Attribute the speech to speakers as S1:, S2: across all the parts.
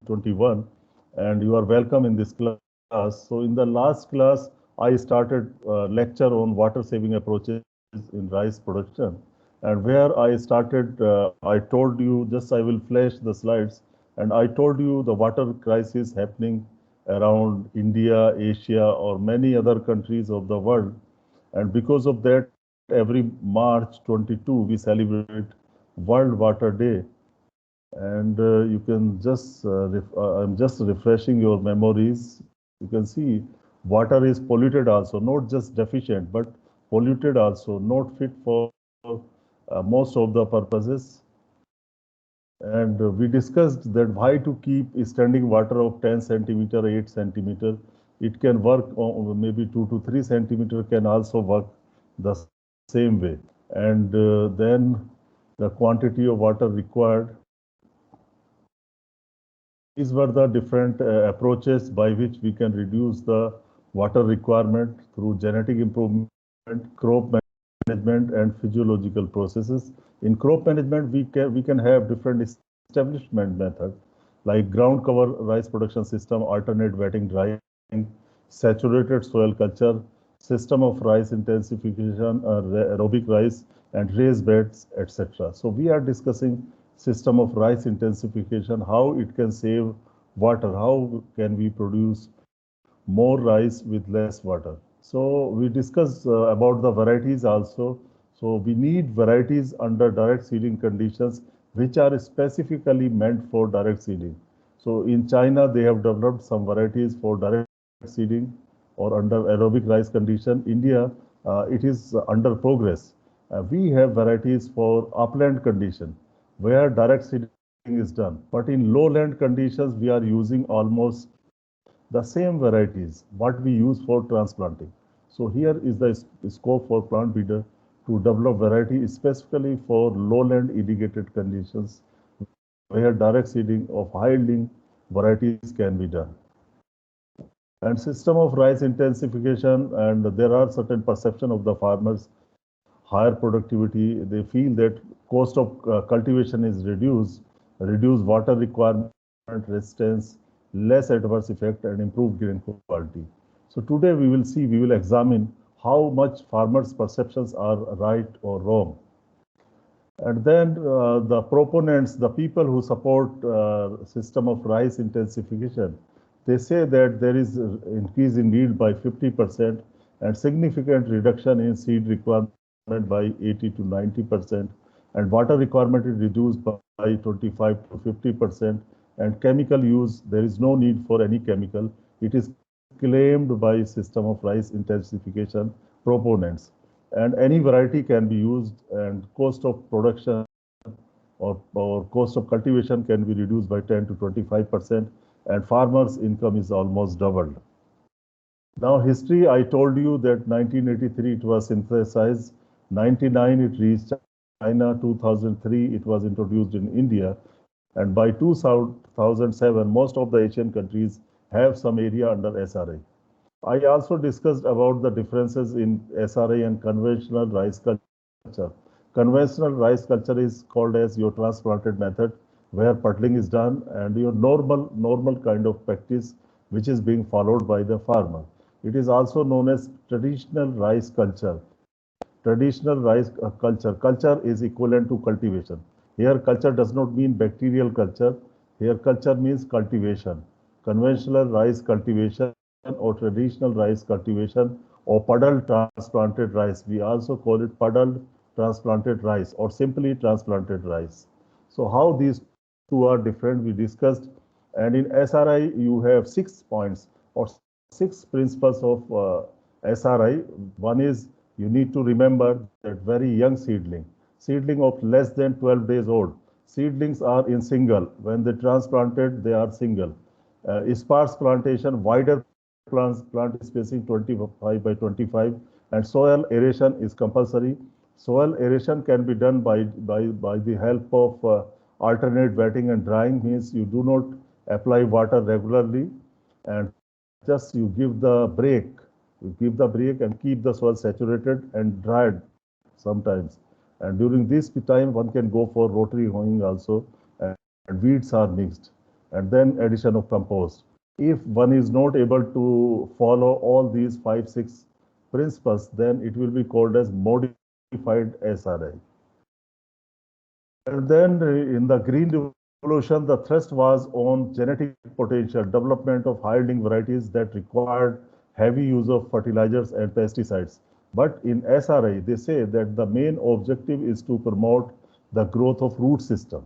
S1: 2021, and you are welcome in this class. So in the last class, I started a lecture on water saving approaches in rice production, and where I started, I told you, just I will flash the slides, and I told you the water crisis happening around India, Asia, or many other countries of the world. And because of that, every March 22, we celebrate World Water Day. And you can just, I'm just refreshing your memories. You can see water is polluted also, not just deficient, but polluted also, not fit for most of the purposes. And we discussed that why to keep standing water of 10 centimeter, 8 centimeter. It can work on maybe 2 to 3 centimeter can also work the same way. And then the quantity of water required. These were the different approaches by which we can reduce the water requirement through genetic improvement, crop management, and physiological processes. In crop management, we can have different establishment methods like ground cover rice production system, alternate wetting drying, saturated soil culture, system of rice intensification, aerobic rice, and raised beds, etc. So we are discussing system of rice intensification, how it can save water, how can we produce more rice with less water. So we discussed about the varieties also. So we need varieties under direct seeding conditions which are specifically meant for direct seeding. So in China, they have developed some varieties for direct seeding or under aerobic rice condition. India, it is under progress. We have varieties for upland condition where direct seeding is done. But in lowland conditions, we are using almost the same varieties what we use for transplanting. So here is the scope for plant breeder to develop variety specifically for lowland irrigated conditions where direct seeding of high yielding varieties can be done. And system of rice intensification, and there are certain perception of the farmers higher productivity. They feel that cost of cultivation is reduced water requirement, resistance, less adverse effect, and improved grain quality. So today we will examine how much farmers' perceptions are right or wrong. And then the proponents, the people who support system of rice intensification, they say that there is increase in yield by 50% and significant reduction in seed requirement by 80 to 90%, and water requirement is reduced by 25 to 50%, and chemical use, there is no need for any chemical. It is claimed by system of rice intensification proponents. And any variety can be used, and cost of production or cost of cultivation can be reduced by 10 to 25%, and farmers' income is almost doubled. Now, history, I told you that 1983 it was synthesized, 99 it reached China, 2003 it was introduced in India, and by 2007 most of the Asian countries have some area under SRI. I also discussed about the differences in SRI and conventional rice culture. Conventional rice culture is called as your transplanted method, where puddling is done, and your normal kind of practice which is being followed by the farmer. It is also known as traditional rice culture. Traditional rice culture. Culture is equivalent to cultivation. Here, culture does not mean bacterial culture. Here, culture means cultivation. Conventional rice cultivation or traditional rice cultivation or puddled transplanted rice. We also call it puddled transplanted rice or simply transplanted rice. So how these two are different, we discussed. And in SRI, you have 6 points or 6 principles of SRI. One is you need to remember that very young seedling of less than 12 days old. Seedlings are in single. When they transplanted, they are single. Sparse plantation, wider plant spacing 25 by 25, and soil aeration is compulsory. Soil aeration can be done by the help of alternate wetting and drying, means you do not apply water regularly and just you give the break. You give the break and keep the soil saturated and dried sometimes. And during this time, one can go for rotary hoeing also, and weeds are mixed. and then addition of compost. If one is not able to follow all these 5, 6 principles, then it will be called as modified SRI. And then in the Green Revolution, the thrust was on genetic potential, development of high-yielding varieties that required heavy use of fertilizers and pesticides. But in SRI, they say that the main objective is to promote the growth of root system.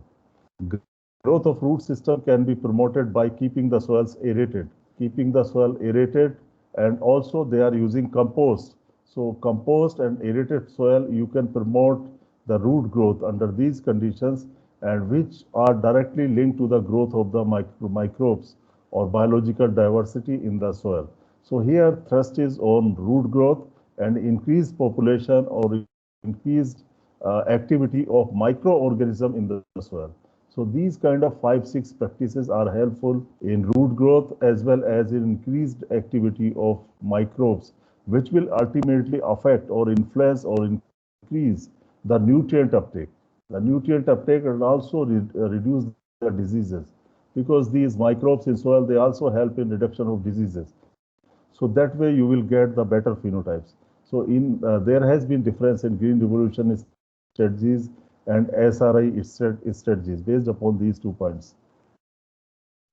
S1: Growth of root system can be promoted by keeping the soils aerated. Keeping the soil aerated, and also they are using compost. So compost and aerated soil, you can promote the root growth under these conditions, and which are directly linked to the growth of the microbes or biological diversity in the soil. So here thrust is on root growth and increased population or increased activity of microorganism in the soil. So these kind of 5, 6 practices are helpful in root growth as well as in increased activity of microbes, which will ultimately affect or influence or increase the nutrient uptake. The nutrient uptake and also reduce the diseases, because these microbes in soil, they also help in reduction of diseases. So that way you will get the better phenotypes. So in there has been difference in Green Revolution strategies and SRI strategies based upon these 2 points.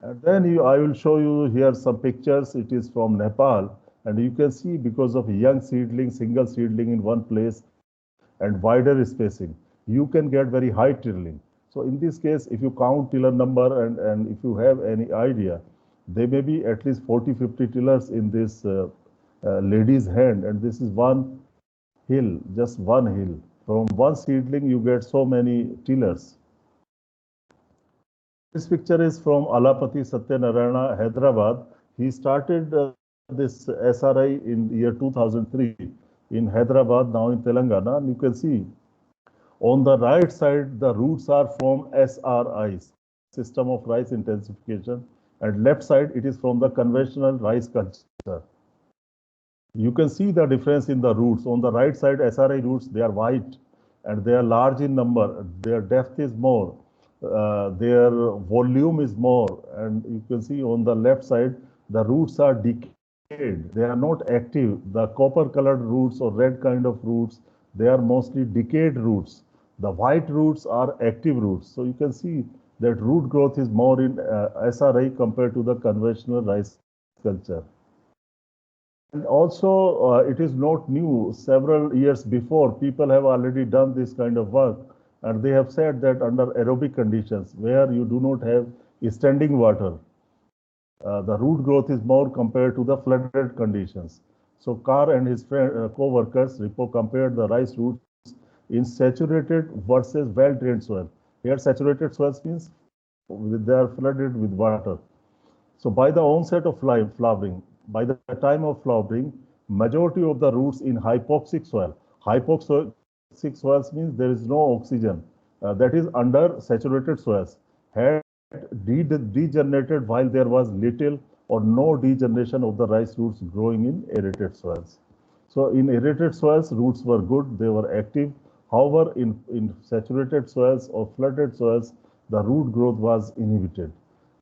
S1: And then I will show you here some pictures. It is from Nepal, and you can see because of young seedling, single seedling in one place and wider spacing, you can get very high tilling. So in this case, if you count tiller number and if you have any idea, there may be at least 40, 50 tillers in this lady's hand, and this is one hill, just one hill. From one seedling, you get so many tillers. This picture is from Alapati Satyanarayana, Hyderabad. He started this SRI in year 2003 in Hyderabad, now in Telangana. And you can see on the right side, the roots are from SRIs, System of Rice Intensification, and left side, it is from the conventional rice culture. You can see the difference in the roots. On the right side, SRI roots, they are white and they are large in number. Their depth is more, their volume is more. And you can see on the left side, the roots are decayed. They are not active. The copper colored roots or red kind of roots, they are mostly decayed roots. The white roots are active roots. So you can see that root growth is more in SRI compared to the conventional rice culture. And also, it is not new. Several years before, people have already done this kind of work, and they have said that under aerobic conditions, where you do not have standing water, the root growth is more compared to the flooded conditions. So Carr and his co-workers compared the rice roots in saturated versus well-drained soil. Here, saturated soils means they are flooded with water. So by the onset of flowering, by the time of flowering, majority of the roots in hypoxic soil. Hypoxic soils means there is no oxygen. That is under saturated soils. Had degenerated while there was little or no degeneration of the rice roots growing in aerated soils. So in aerated soils, roots were good, they were active. However, in saturated soils or flooded soils, the root growth was inhibited.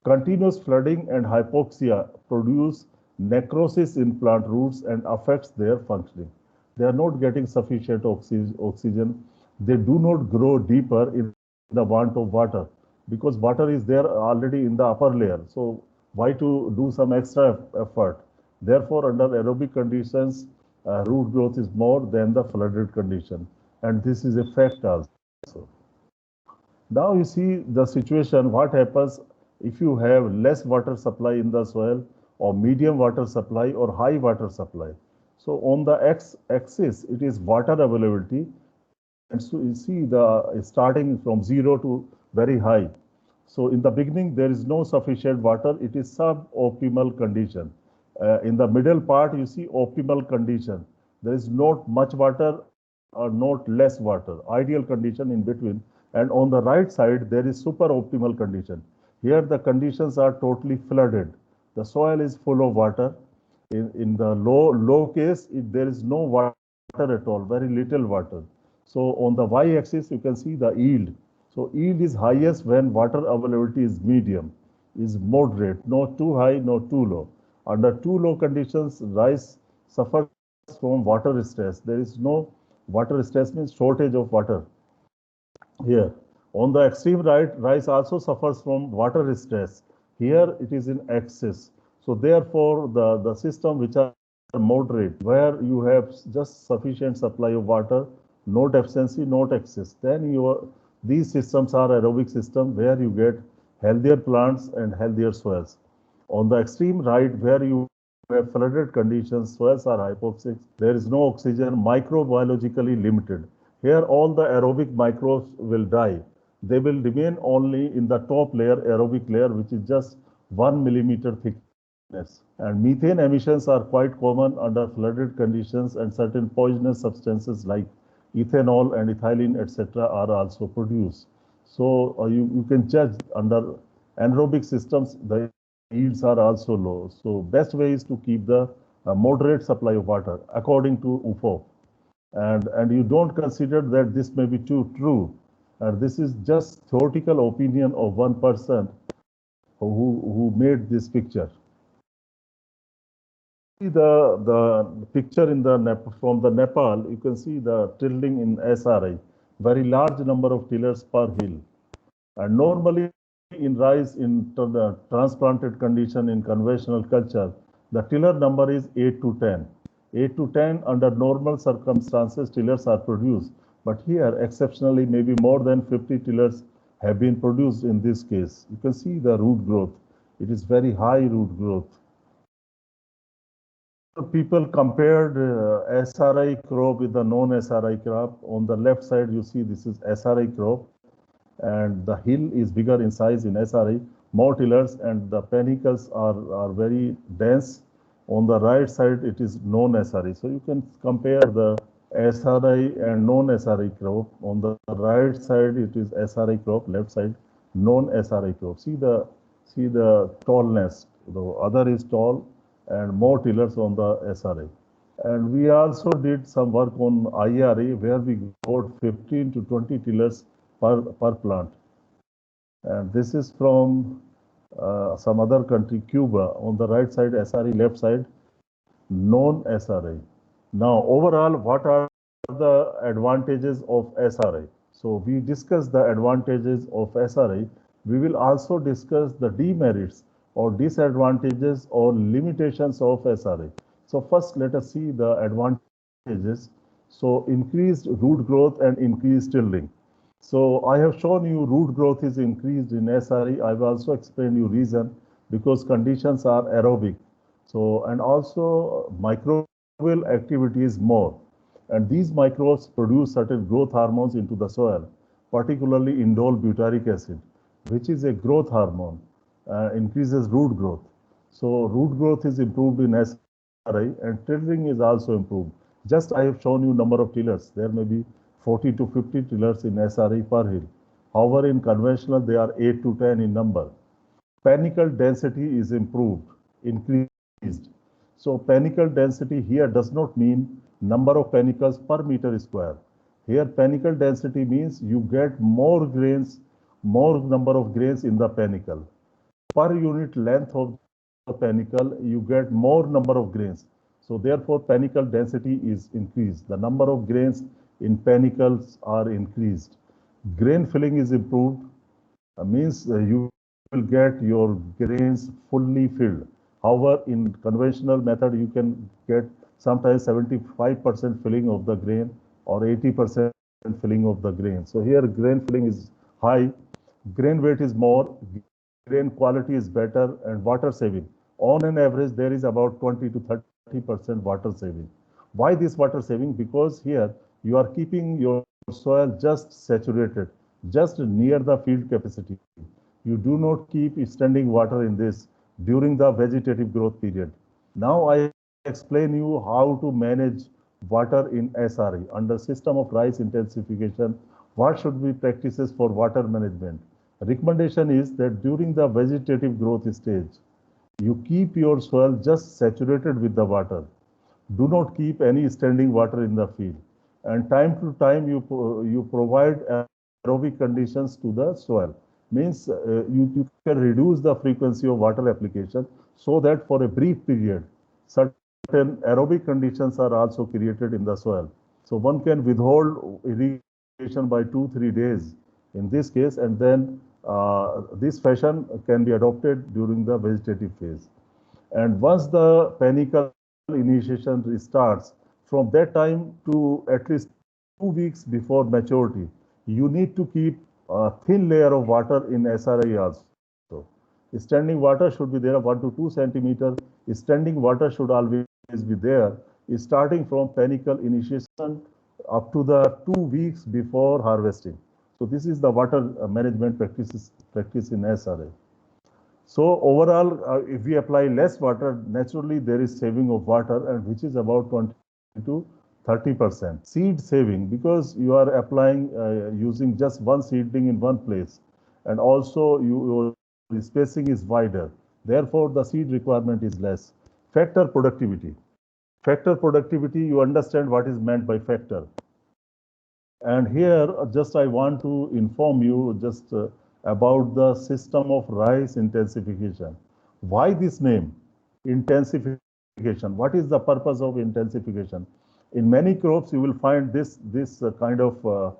S1: Continuous flooding and hypoxia produce necrosis in plant roots and affects their functioning. They are not getting sufficient oxygen. They do not grow deeper in the want of water, because water is there already in the upper layer. So why to do some extra effort? Therefore, under aerobic conditions, root growth is more than the flooded condition. And this is a fact also. Now you see the situation, what happens if you have less water supply in the soil, or medium water supply or high water supply. So on the x-axis, it is water availability. And so you see the starting from 0 to very high. So in the beginning, there is no sufficient water. It is suboptimal condition. In the middle part, you see optimal condition. There is not much water or not less water, ideal condition in between. And on the right side, there is super optimal condition. Here, the conditions are totally flooded. The soil is full of water. In the low case, there is no water at all, very little water. So on the y-axis, you can see the yield. So yield is highest when water availability is medium. is moderate, not too high, not too low. Under too low conditions, rice suffers from water stress. There is no water stress means shortage of water here. On the extreme right, rice also suffers from water stress. Here it is in excess. So therefore, the system which are moderate, where you have just sufficient supply of water, no deficiency, not excess, then these systems are aerobic system where you get healthier plants and healthier soils. On the extreme right, where you have flooded conditions, soils are hypoxic, there is no oxygen, microbiologically limited. Here all the aerobic microbes will die. They will remain only in the top layer, aerobic layer, which is just 1 millimeter thickness. And methane emissions are quite common under flooded conditions, and certain poisonous substances like ethanol and ethylene, etc., are also produced. So you can judge under anaerobic systems, the yields are also low. So best way is to keep the moderate supply of water according to UFO. And you don't consider that this may be too true. And this is just theoretical opinion of one person who made this picture. See the picture in from the Nepal, you can see the tilling in SRI, very large number of tillers per hill. And normally in rice in the transplanted condition in conventional culture, the tiller number is 8 to 10. 8 to 10 under normal circumstances tillers are produced. But here exceptionally maybe more than 50 tillers have been produced in this case. You can see the root growth. It is very high root growth. People compared SRI crop with the non-SRI crop. On the left side, you see this is SRI crop, and the hill is bigger in size in SRI, more tillers, and the panicles are very dense. On the right side, it is non-SRI. So you can compare the SRI and non-SRI crop. On the right side, it is SRI crop, left side, non-SRI crop. See the tallness. The other is tall and more tillers on the SRI. And we also did some work on IRA where we got 15 to 20 tillers per plant. And this is from some other country, Cuba. On the right side, SRI, left side, non-SRI. Now, overall, what are the advantages of SRI? So we discussed the advantages of SRI. We will also discuss the demerits or disadvantages or limitations of SRI. So first, let us see the advantages. So increased root growth and increased tilling. So I have shown you root growth is increased in SRI. I will also explain you reason because conditions are aerobic. So and also microbial activity is more. And these microbes produce certain growth hormones into the soil, particularly indole butyric acid, which is a growth hormone, increases root growth. So root growth is improved in SRI and tilling is also improved. Just I have shown you number of tillers. There may be 40 to 50 tillers in SRI per hill. However, in conventional, they are 8 to 10 in number. Panicle density is improved, increased. So panicle density here does not mean number of panicles per meter square. Here panicle density means you get more grains, more number of grains in the panicle. Per unit length of the panicle, you get more number of grains. So therefore panicle density is increased. The number of grains in panicles are increased. Grain filling is improved, means you will get your grains fully filled. However, in conventional method, you can get sometimes 75% filling of the grain or 80% filling of the grain. So here grain filling is high, grain weight is more, grain quality is better, and water saving. On an average, there is about 20 to 30% water saving. Why this water saving? Because here you are keeping your soil just saturated, just near the field capacity. You do not keep standing water in this during the vegetative growth period. Now I explain you how to manage water in SRI under system of rice intensification. What should be practices for water management? Recommendation is that during the vegetative growth stage, you keep your soil just saturated with the water. Do not keep any standing water in the field. And time to time, you provide aerobic conditions to the soil. means you can reduce the frequency of water application so that for a brief period, certain aerobic conditions are also created in the soil. So one can withhold irrigation by 2-3 days in this case, and then this fashion can be adopted during the vegetative phase. And once the panicle initiation starts, from that time to at least 2 weeks before maturity, you need to keep a thin layer of water in SRI also. Standing water should be there 1 to 2 centimeter. Standing water should always be there, starting from panicle initiation up to the 2 weeks before harvesting. So this is the water management practice in SRI. So overall, if we apply less water, naturally there is saving of water, and which is about 20 to 30%. Seed saving, because you are applying using just one seedling in one place, and also your spacing is wider. Therefore, the seed requirement is less. Factor productivity. Factor productivity, you understand what is meant by factor. And here, just I want to inform you just about the system of rice intensification. Why this name? Intensification. What is the purpose of intensification? In many crops, you will find this kind of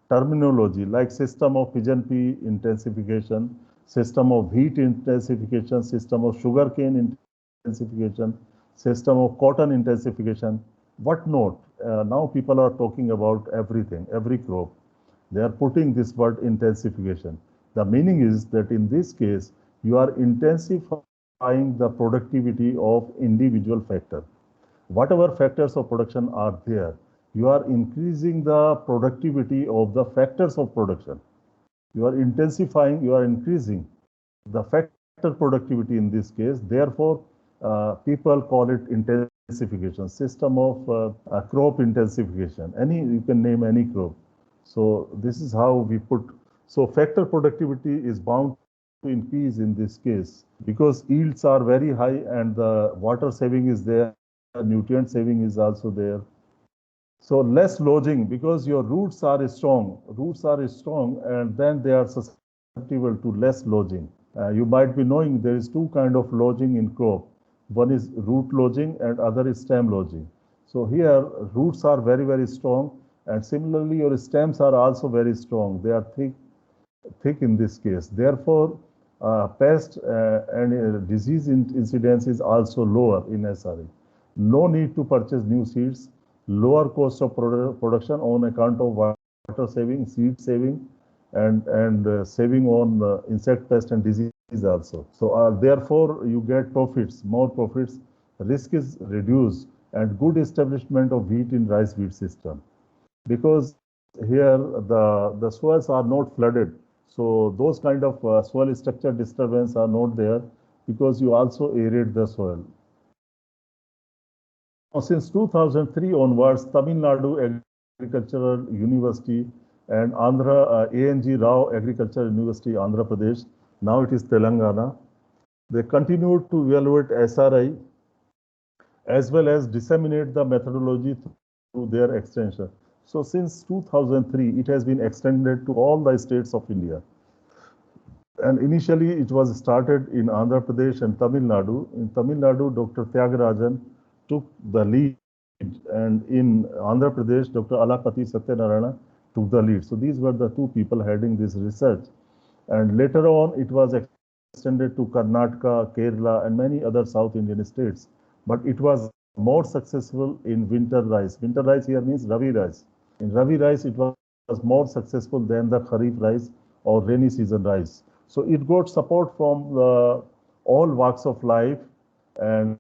S1: terminology like system of pigeon pea intensification, system of wheat intensification, system of sugarcane intensification, system of cotton intensification. What not? Now people are talking about everything, every crop. They are putting this word intensification. The meaning is that in this case, you are intensifying the productivity of individual factor. Whatever factors of production are there, you are increasing the productivity of the factors of production. You are intensifying, you are increasing the factor productivity in this case. Therefore, people call it intensification, system of crop intensification. You can name any crop. So this is how we put. So factor productivity is bound to increase in this case because yields are very high and the water saving is there, nutrient saving is also there. So less lodging because your roots are strong. Roots are strong and then they are susceptible to less lodging. You might be knowing there is two kind of lodging in crop. One is root lodging and other is stem lodging. So here roots are very, very strong, and similarly your stems are also very strong. They are thick in this case. Therefore, pest and disease incidence is also lower in SRE. No need to purchase new seeds, lower cost of production on account of water saving, seed saving, and saving on insect pest and disease also. So therefore you get profits, more profits, risk is reduced, and good establishment of wheat in rice wheat system. Because here the soils are not flooded, so those kind of soil structure disturbance are not there because you also aerate the soil. Now, since 2003 onwards, Tamil Nadu Agricultural University and Andhra A.N.G. Rao Agricultural University, Andhra Pradesh, now it is Telangana, they continued to evaluate SRI as well as disseminate the methodology through their extension. So since 2003, it has been extended to all the states of India. And initially, it was started in Andhra Pradesh and Tamil Nadu. In Tamil Nadu, Dr. Tyagarajan took the lead, and in Andhra Pradesh, Dr. Alapati Satyanarayana took the lead. So these were the two people heading this research. And later on, it was extended to Karnataka, Kerala, and many other South Indian states. But it was more successful in winter rice. Winter rice here means Rabi rice. In Rabi rice, it was more successful than the Kharif rice or rainy season rice. So it got support from all walks of life, and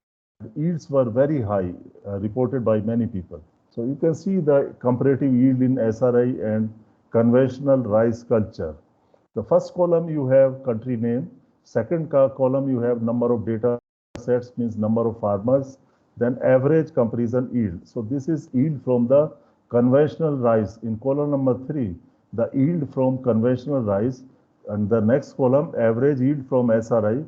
S1: yields were very high, reported by many people. So you can see the comparative yield in SRI and conventional rice culture. The first column you have country name, second column you have number of data sets, means number of farmers, then average comparison yield. So this is yield from the conventional rice. In column number 3, the yield from conventional rice, and the next column average yield from SRI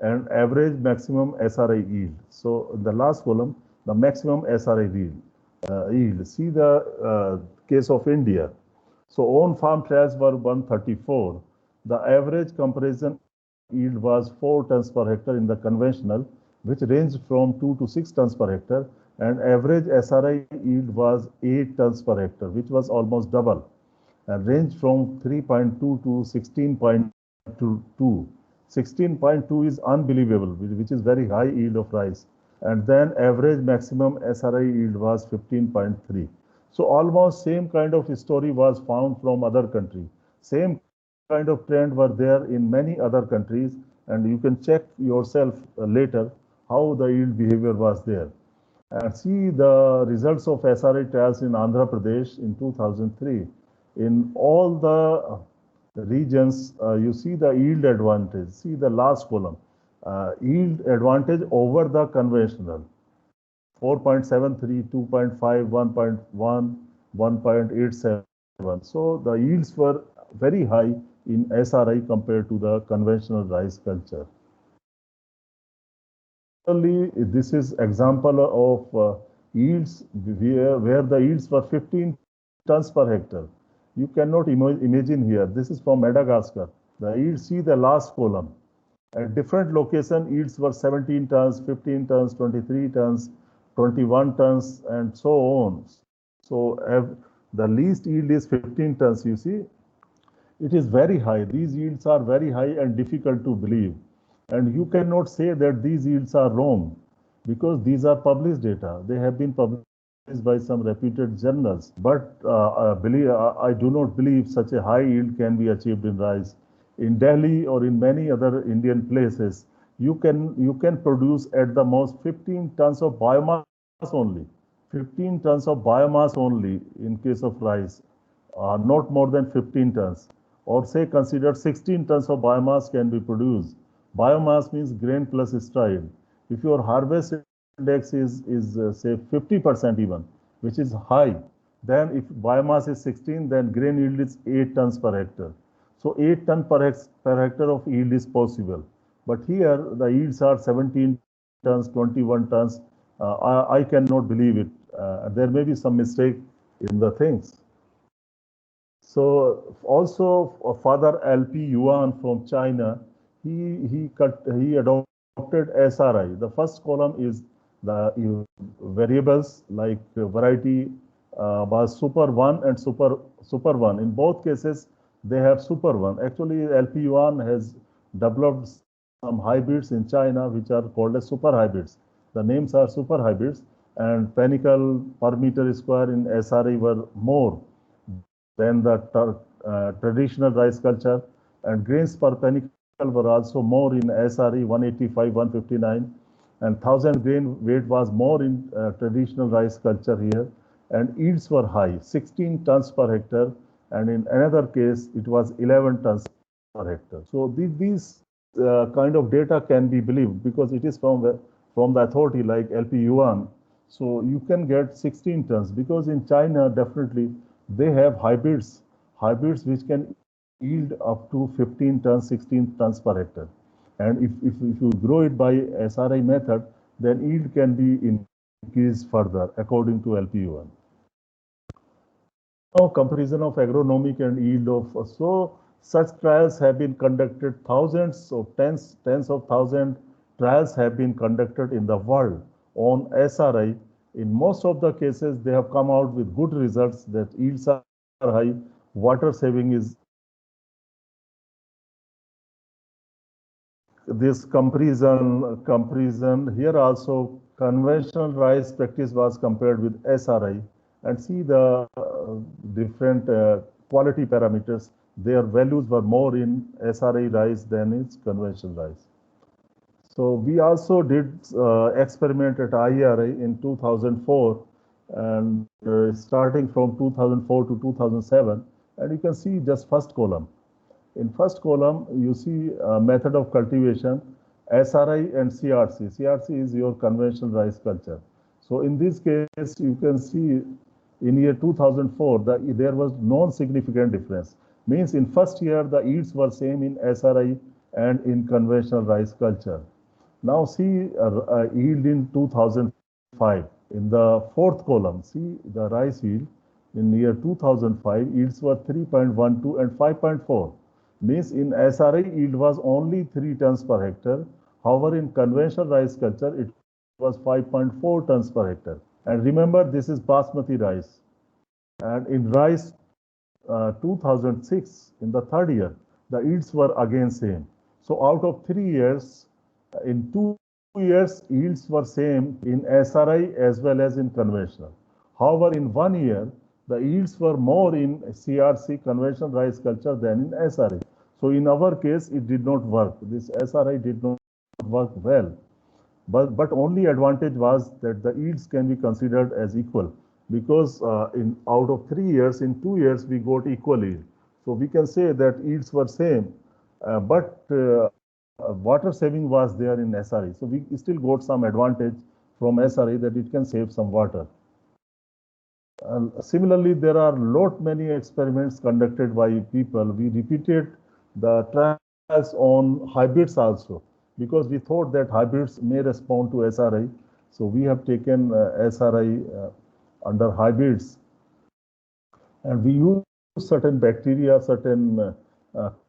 S1: and average maximum SRI yield. So in the last column, the maximum SRI yield. See the case of India. So on farm trials were 134. The average comparison yield was 4 tons per hectare in the conventional, which ranged from 2 to 6 tons per hectare, and average SRI yield was 8 tons per hectare, which was almost double, and ranged from 3.2 to 16.22. 16.2 is unbelievable, which is very high yield of rice. And then average maximum SRI yield was 15.3. So almost same kind of story was found from other country. Same kind of trend were there in many other countries, and you can check yourself later how the yield behavior was there. And see the results of SRI trials in Andhra Pradesh in 2003. In all the regions, you see the yield advantage. See the last column, yield advantage over the conventional. 4.73, 2.5, 1.1, 1.87. So the yields were very high in SRI compared to the conventional rice culture. This is example of yields where the yields were 15 tons per hectare. You cannot imagine here. This is from Madagascar. The yields, see the last column. At different location, yields were 17 tons, 15 tons, 23 tons, 21 tons, and so on. So the least yield is 15 tons, you see. It is very high. These yields are very high and difficult to believe. And you cannot say that these yields are wrong because these are published data. They have been published by some reputed journals. But I do not believe such a high yield can be achieved in rice. In Delhi or in many other Indian places, you can produce at the most 15 tons of biomass only. 15 tons of biomass only in case of rice, not more than 15 tons. Or say consider 16 tons of biomass can be produced. Biomass means grain plus stride. If your harvest index is say 50% even, which is high, then if biomass is 16, then grain yield is 8 tons per hectare. So 8 tons per hectare of yield is possible. But here the yields are 17 tons, 21 tons. I cannot believe it. There may be some mistake in the things. So also Father LP Yuan from China, he adopted SRI. The first column is the variables like variety was Super 1 and Super 1. In both cases, they have Super 1. Actually, LP Yuan has developed some hybrids in China which are called as super hybrids. The names are super hybrids, and panicle per meter square in SRI were more than the traditional rice culture, and grains per panicle were also more in SRE 185, 159, and 1000 grain weight was more in traditional rice culture here, and yields were high, 16 tons per hectare, and in another case it was 11 tons per hectare. So these kind of data can be believed because it is from the authority like LP Yuan. So you can get 16 tons because in China definitely they have hybrids which can yield up to 15 tons, 16 tons per hectare. And if you grow it by SRI method, then yield can be increased further according to LP1. Now comparison of agronomic and yield of, so such trials have been conducted, thousands of tens of thousands trials have been conducted in the world on SRI. In most of the cases, they have come out with good results that yields are high, water saving is. This comparison here also conventional rice practice was compared with SRI, and see the different quality parameters. Their values were more in SRI rice than in conventional rice. So we also did experiment at IRI in 2004, and starting from 2004 to 2007, and you can see just first column. In first column, you see method of cultivation, SRI and CRC. CRC is your conventional rice culture. So in this case, you can see in year 2004, there was no significant difference. Means in first year, the yields were same in SRI and in conventional rice culture. Now see yield in 2005. In the fourth column, see the rice yield in year 2005, yields were 3.12 and 5.4. Means in SRI yield was only 3 tons per hectare. However, in conventional rice culture, it was 5.4 tons per hectare. And remember, this is basmati rice. And in rice 2006, in the third year, the yields were again same. So out of 3 years, in 2 years, yields were same in SRI as well as in conventional. However, in 1 year, the yields were more in CRC, conventional rice culture, than in SRI. So in our case, it did not work. This SRI did not work well. But only advantage was that the yields can be considered as equal because in out of 3 years, in 2 years, we got equal yield. So we can say that yields were same, but water saving was there in SRE. So we still got some advantage from SRE that it can save some water. Similarly, there are lot many experiments conducted by people. We repeated the trials on hybrids also because we thought that hybrids may respond to SRI. So we have taken SRI under hybrids, and we use certain bacteria, certain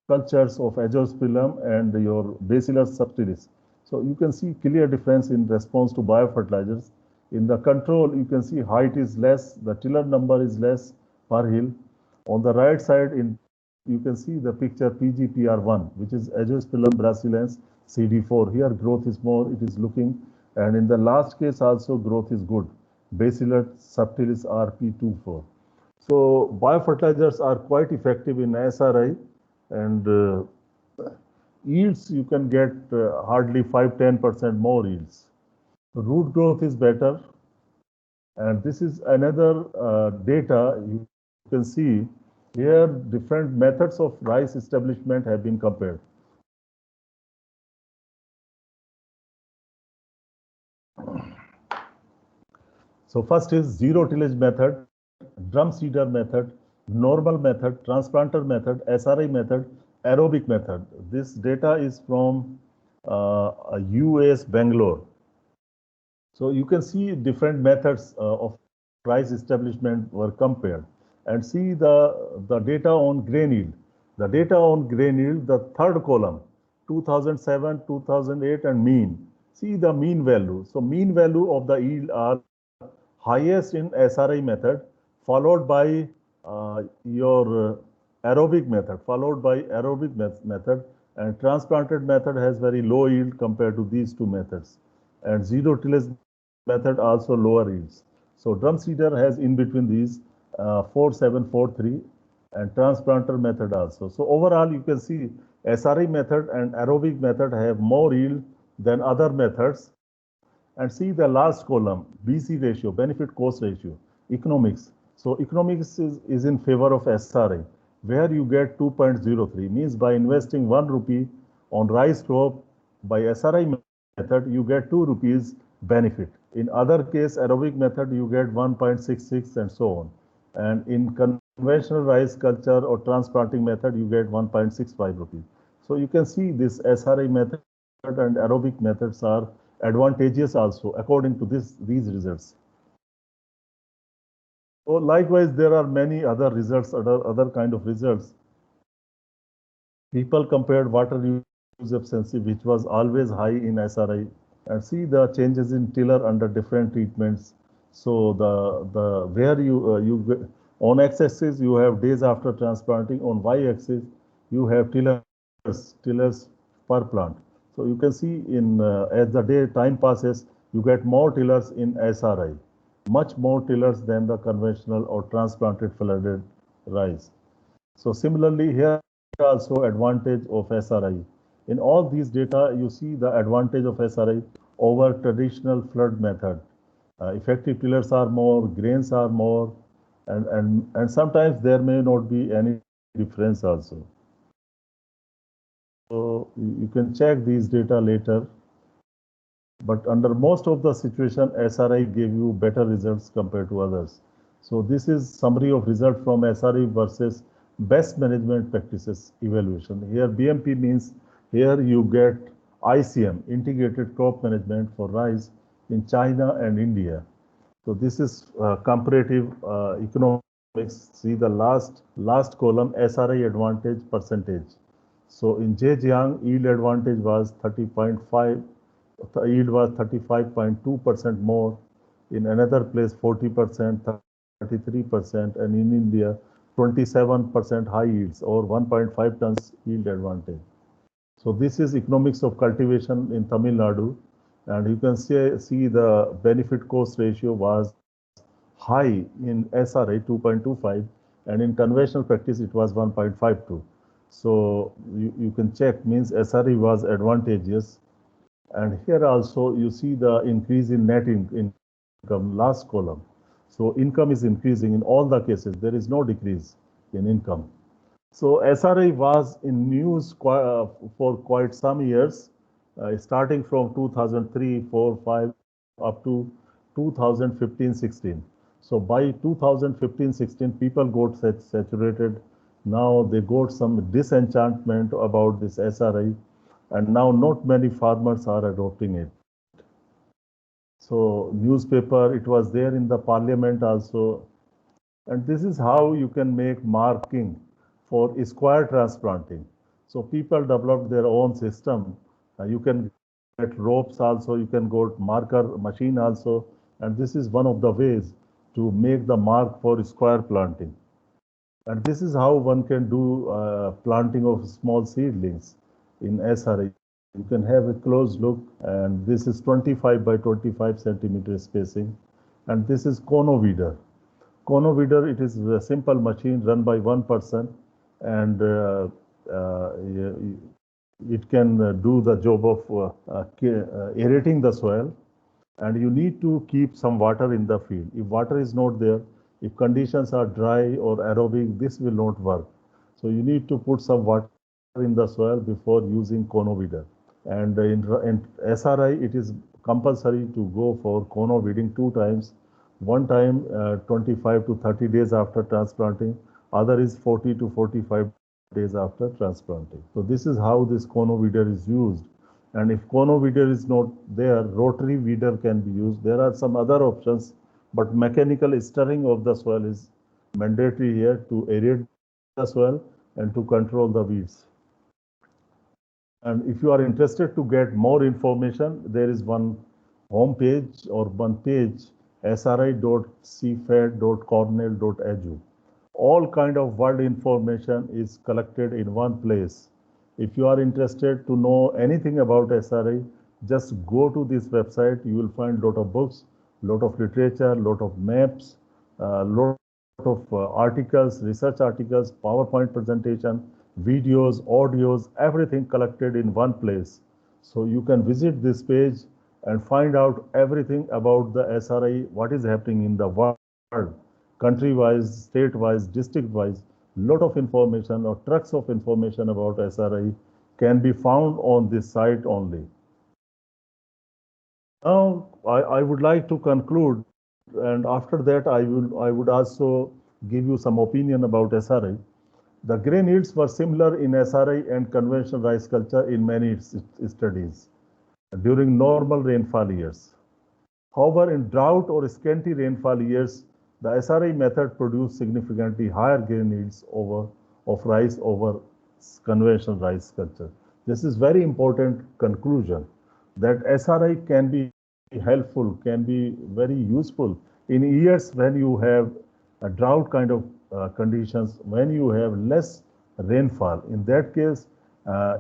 S1: cultures of Azospilum and your Bacillus subtilis. So you can see clear difference in response to biofertilizers. In the control, you can see height is less, the tiller number is less per hill. On the right side, you can see the picture PGPR1, which is Azospilum brasiliensis CD4. Here growth is more, it is looking, and in the last case also growth is good. Bacillus subtilis RP24. So biofertilizers are quite effective in SRI, and yields you can get hardly 5-10% more yields. Root growth is better, and this is another data you can see here. Different methods of rice establishment have been compared. So first is zero tillage method, drum seeder method, normal method, transplanter method, SRI method, aerobic method. This data is from US Bangalore. So you can see different methods of rice establishment were compared, and see the data on grain yield. The data on grain yield, the third column, 2007, 2008, and mean. See the mean value. So mean value of the yield are highest in SRI method, followed by your aerobic method, method, and transplanted method has very low yield compared to these two methods, and zero tillage method also lower yields. So drum seeder has in between these 4743, and transplanter method also. So overall you can see SRI method and aerobic method have more yield than other methods. And see the last column, BC ratio, benefit cost ratio, economics. So economics is in favor of SRI, where you get 2.03, means by investing 1 rupee on rice crop by SRI method, you get 2 rupees benefit. In other case, aerobic method, you get 1.66 and so on. And in conventional rice culture or transplanting method, you get 1.65 rupees. So you can see this SRI method and aerobic methods are advantageous also according to these results. So likewise, there are many other results, other kind of results. People compared water use efficiency, which was always high in SRI, and see the changes in tiller under different treatments. So the where you on x-axis you have days after transplanting, on y-axis you have tillers per plant. So you can see in as the time passes, you get more tillers in SRI, much more tillers than the conventional or transplanted flooded rice. So similarly here also advantage of SRI. In all these data, you see the advantage of SRI over traditional flood method. Effective tillers are more, grains are more, and sometimes there may not be any difference also. So you can check these data later. But under most of the situation, SRI gave you better results compared to others. So this is summary of result from SRI versus best management practices evaluation. Here BMP means here you get ICM, integrated crop management for rice in China and India. So this is comparative economics. See the last column, SRI advantage percentage. So in Zhejiang, yield advantage was 30.5, the yield was 35.2% more. In another place, 40%, 33%, and in India, 27% high yields or 1.5 tons yield advantage. So this is economics of cultivation in Tamil Nadu, and you can see the benefit cost ratio was high in SRI 2.25, and in conventional practice it was 1.52. So you can check, means SRI was advantageous. And here also you see the increase in net income, last column. So income is increasing in all the cases. There is no decrease in income. So SRI was in news for quite some years, starting from 2003, 4, 5 up to 2015-16. So by 2015-16, people got saturated. Now they got some disenchantment about this SRI, and now not many farmers are adopting it. So newspaper, it was there in the parliament also. And this is how you can make marking for square transplanting. So people developed their own system. You can get ropes also, you can go marker machine also. And this is one of the ways to make the mark for square planting. And this is how one can do planting of small seedlings in SRI. You can have a close look, and this is 25 by 25 centimeter spacing. And this is conoweeder. Conoweeder, it is a simple machine run by one person, and it can do the job of aerating the soil. And you need to keep some water in the field. If water is not there, if conditions are dry or aerobic, this will not work. So you need to put some water in the soil before using conoweeder. And in SRI, it is compulsory to go for conoweeding 2 times. One time 25 to 30 days after transplanting, other is 40 to 45 days after transplanting. So this is how this conoweeder is used. And if conoweeder is not there, rotary weeder can be used. There are some other options, but mechanical stirring of the soil is mandatory here to aerate the soil and to control the weeds. And if you are interested to get more information, there is one home page or one page, sri.cfed.cornell.edu. All kind of world information is collected in one place. If you are interested to know anything about SRI, just go to this website. You will find lot of books, lot of literature, lot of maps, lot of articles, research articles, PowerPoint presentation, videos, audios, everything collected in one place. So you can visit this page and find out everything about the SRI, what is happening in the world, country-wise, state-wise, district-wise. Lot of information or trucks of information about SRI can be found on this site only. Now, I would like to conclude, and after that, I would also give you some opinion about SRI. The grain yields were similar in SRI and conventional rice culture in many studies during normal rainfall years. However, in drought or scanty rainfall years, the SRI method produced significantly higher grain yields of rice over conventional rice culture. This is very important conclusion that SRI can be helpful, can be very useful in years when you have a drought kind of conditions, when you have less rainfall. In that case,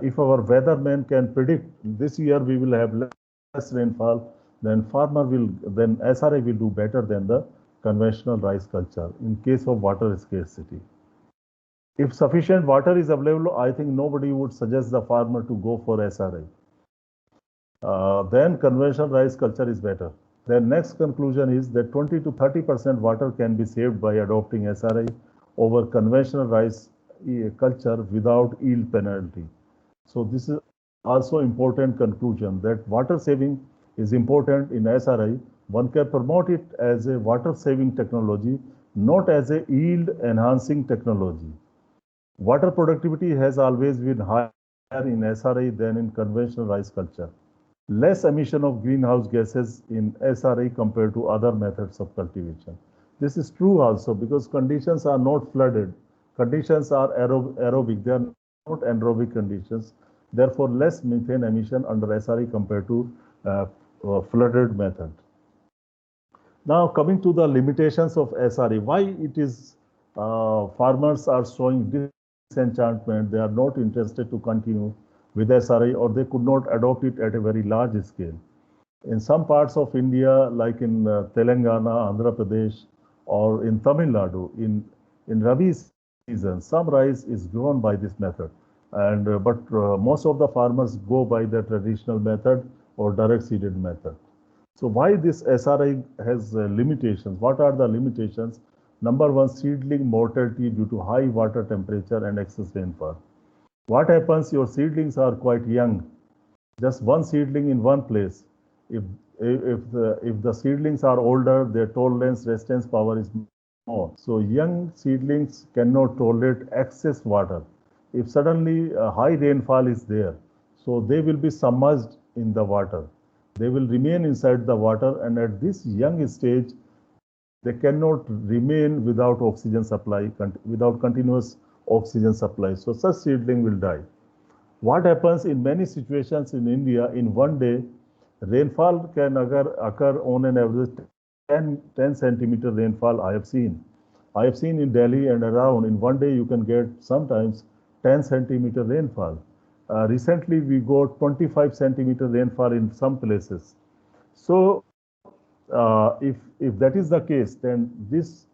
S1: if our weatherman can predict this year we will have less rainfall, then SRI will do better than the conventional rice culture in case of water scarcity. If sufficient water is available, I think nobody would suggest the farmer to go for SRI. Then conventional rice culture is better. The next conclusion is that 20 to 30% water can be saved by adopting SRI over conventional rice culture without yield penalty. So this is also important conclusion that water saving is important in SRI. One can promote it as a water saving technology, not as a yield enhancing technology. Water productivity has always been higher in SRI than in conventional rice culture. Less emission of greenhouse gases in SRI compared to other methods of cultivation. This is true also because conditions are not flooded. Conditions are aerobic. They are anaerobic conditions, therefore less methane emission under SRE compared to flooded method. Now coming to the limitations of SRE, why it is farmers are showing disenchantment, they are not interested to continue with SRE, or they could not adopt it at a very large scale. In some parts of India, like in Telangana, Andhra Pradesh, or in Tamil Nadu, in Rabi season, some rice is grown by this method. And but most of the farmers go by the traditional method or direct seeded method. So why this SRI has limitations? What are the limitations? Number one, seedling mortality due to high water temperature and excess rainfall. What happens? Your seedlings are quite young, just one seedling in one place. If the seedlings are older, their tolerance resistance power is more. So young seedlings cannot tolerate excess water. If suddenly a high rainfall is there, so they will be submerged in the water. They will remain inside the water, and at this young stage, they cannot remain without oxygen supply, without continuous oxygen supply. So such seedling will die. What happens in many situations in India, in one day, rainfall can occur on an average 10 centimeter rainfall I have seen. I have seen in Delhi and around, in one day you can get sometimes 10 centimeter rainfall. Recently we got 25 centimeter rainfall in some places. So if that is the case, then this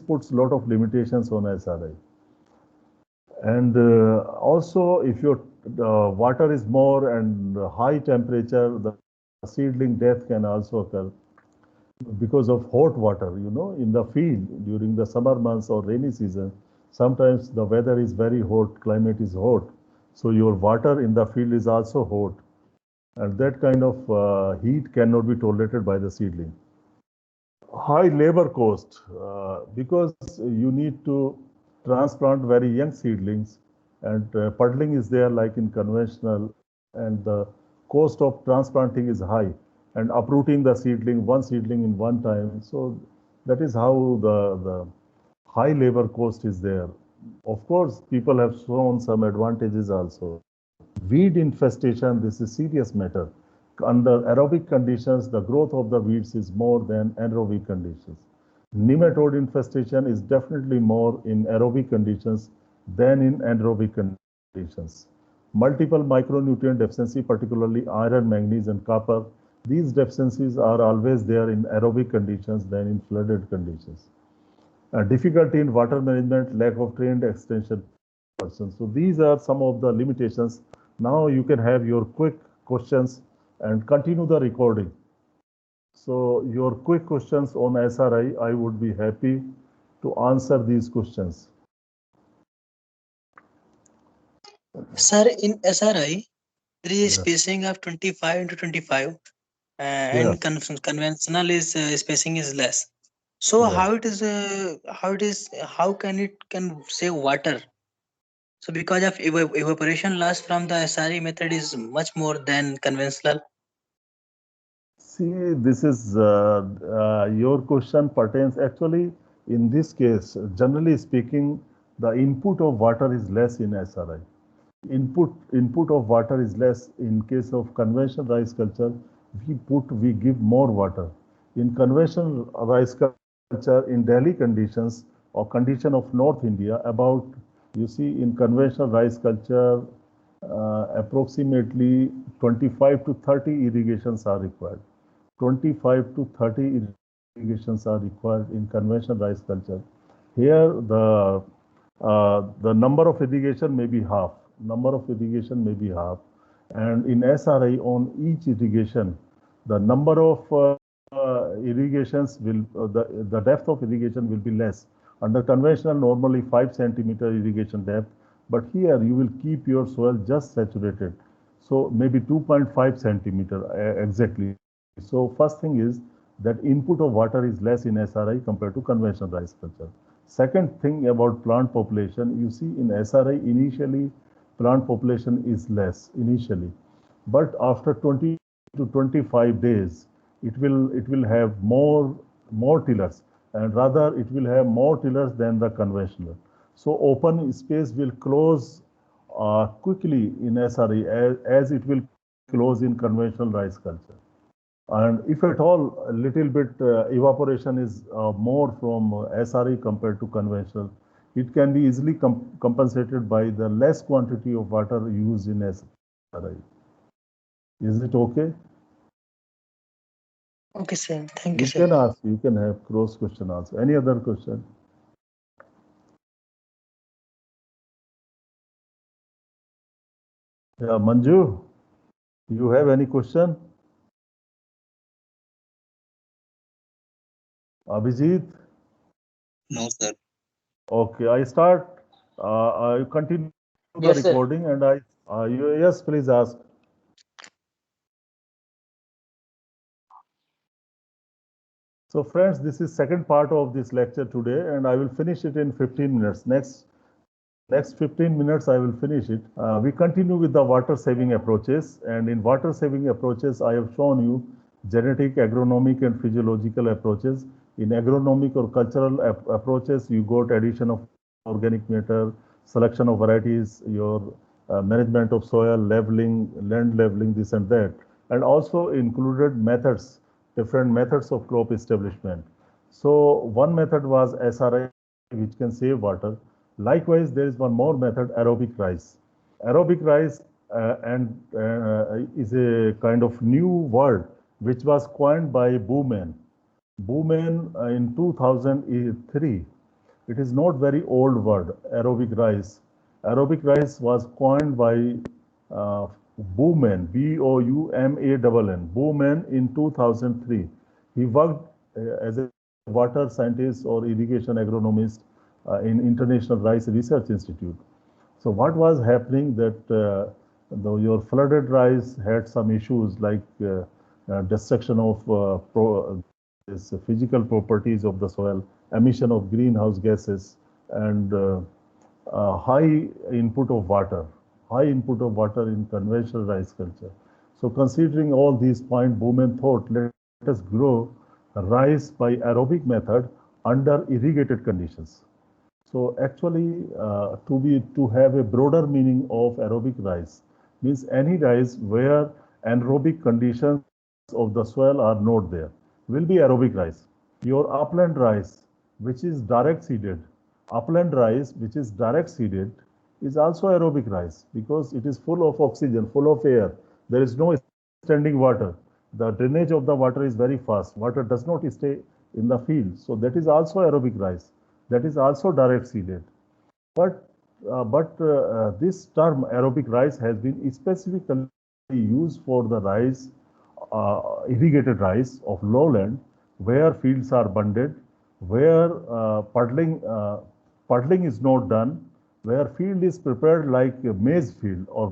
S1: puts a lot of limitations on SRI. And also, if your water is more and high temperature, the seedling death can also occur because of hot water. You know, in the field during the summer months or rainy season, sometimes the weather is very hot, climate is hot. So your water in the field is also hot. And that kind of heat cannot be tolerated by the seedling. High labor cost, because you need to transplant very young seedlings, and puddling is there like in conventional, and the cost of transplanting is high, and uprooting the seedling, one seedling in one time. So that is how the high labor cost is there. Of course, people have shown some advantages also. Weed infestation, this is serious matter. Under aerobic conditions, the growth of the weeds is more than anaerobic conditions. Nematode infestation is definitely more in aerobic conditions than in anaerobic conditions. Multiple micronutrient deficiency, particularly iron, manganese, and copper, these deficiencies are always there in aerobic conditions than in flooded conditions. Difficulty in water management, lack of trained extension persons. So these are some of the limitations. Now you can have your quick questions and continue the recording. So your quick questions on SRI, I would be happy to answer these questions.
S2: Sir, in SRI, there is a spacing of 25 into 25, and conventional is spacing is less. So how can it can save water? So because of evaporation loss from the SRE method is much more than conventional.
S1: See, this is your question pertains actually in this case, generally speaking, the input of water is less in SRI. Input of water is less. In case of conventional rice culture, we give more water. In conventional rice culture, in Delhi conditions or condition of North India, about, you see, in conventional rice culture, approximately 25 to 30 irrigations are required. 25 to 30 irrigations are required in conventional rice culture. Here, the number of irrigation may be half. And in SRI, on each irrigation, the number of irrigations will, the depth of irrigation will be less. Under conventional, normally 5 centimeter irrigation depth, but here you will keep your soil just saturated. So maybe 2.5 centimeter exactly. So first thing is that input of water is less in SRI compared to conventional rice culture. Second thing about plant population, you see in SRI initially plant population is less initially, but after 20 to 25 days, it will have more tillers, and rather it will have more tillers than the conventional. So open space will close quickly in SRE as it will close in conventional rice culture. And if at all, a little bit evaporation is more from SRE compared to conventional, it can be easily compensated by the less quantity of water used in SRE. Is it okay?
S2: Okay, sir. Thank you,
S1: You
S2: sir.
S1: can ask, you can have cross question also. Any other question? Yeah, Manju, you have any question? Abhijit?
S3: No, sir.
S1: Okay, I start. I continue the
S2: Yes, sir.
S1: recording and yes, please ask. So friends, this is second part of this lecture today and I will finish it in 15 minutes. Next 15 minutes, I will finish it. We continue with the water saving approaches, and in water saving approaches, I have shown you genetic, agronomic, and physiological approaches. In agronomic or cultural approaches, you got addition of organic matter, selection of varieties, your management of soil, leveling, land leveling, this and that, and also included methods, different methods of crop establishment. So one method was SRI, which can save water. Likewise, there is one more method, aerobic rice. Aerobic rice is a kind of new word which was coined by Bowman. Bowman in 2003. It is not very old word, aerobic rice. Aerobic rice was coined by Bowman, Bouman, Bowman in 2003. He worked as a water scientist or irrigation agronomist in International Rice Research Institute. So what was happening that your flooded rice had some issues like destruction of physical properties of the soil, emission of greenhouse gases, and high input of water, in conventional rice culture. So considering all these points, Bowman thought, let us grow rice by aerobic method under irrigated conditions. So actually, to have a broader meaning of aerobic rice means any rice where anaerobic conditions of the soil are not there will be aerobic rice. Your upland rice, which is direct seeded, is also aerobic rice because it is full of oxygen, full of air. There is no standing water. The drainage of the water is very fast. Water does not stay in the field. So that is also aerobic rice. That is also direct seeded. But this term aerobic rice has been specifically used for the rice, irrigated rice of lowland, where fields are bunded, where puddling is not done, where field is prepared like a maize field or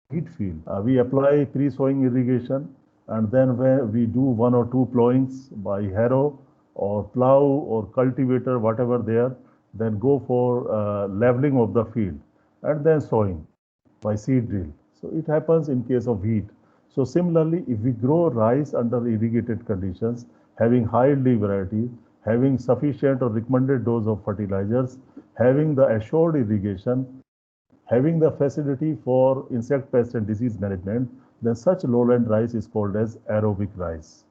S1: wheat field. We apply pre-sowing irrigation, and then when we do one or two plowings by harrow or plow or cultivator, whatever there, then go for leveling of the field and then sowing by seed drill. So it happens in case of wheat. So similarly, if we grow rice under irrigated conditions, having high yield variety, having sufficient or recommended dose of fertilizers, having the assured irrigation, having the facility for insect pest and disease management, then such lowland rice is called as aerobic rice.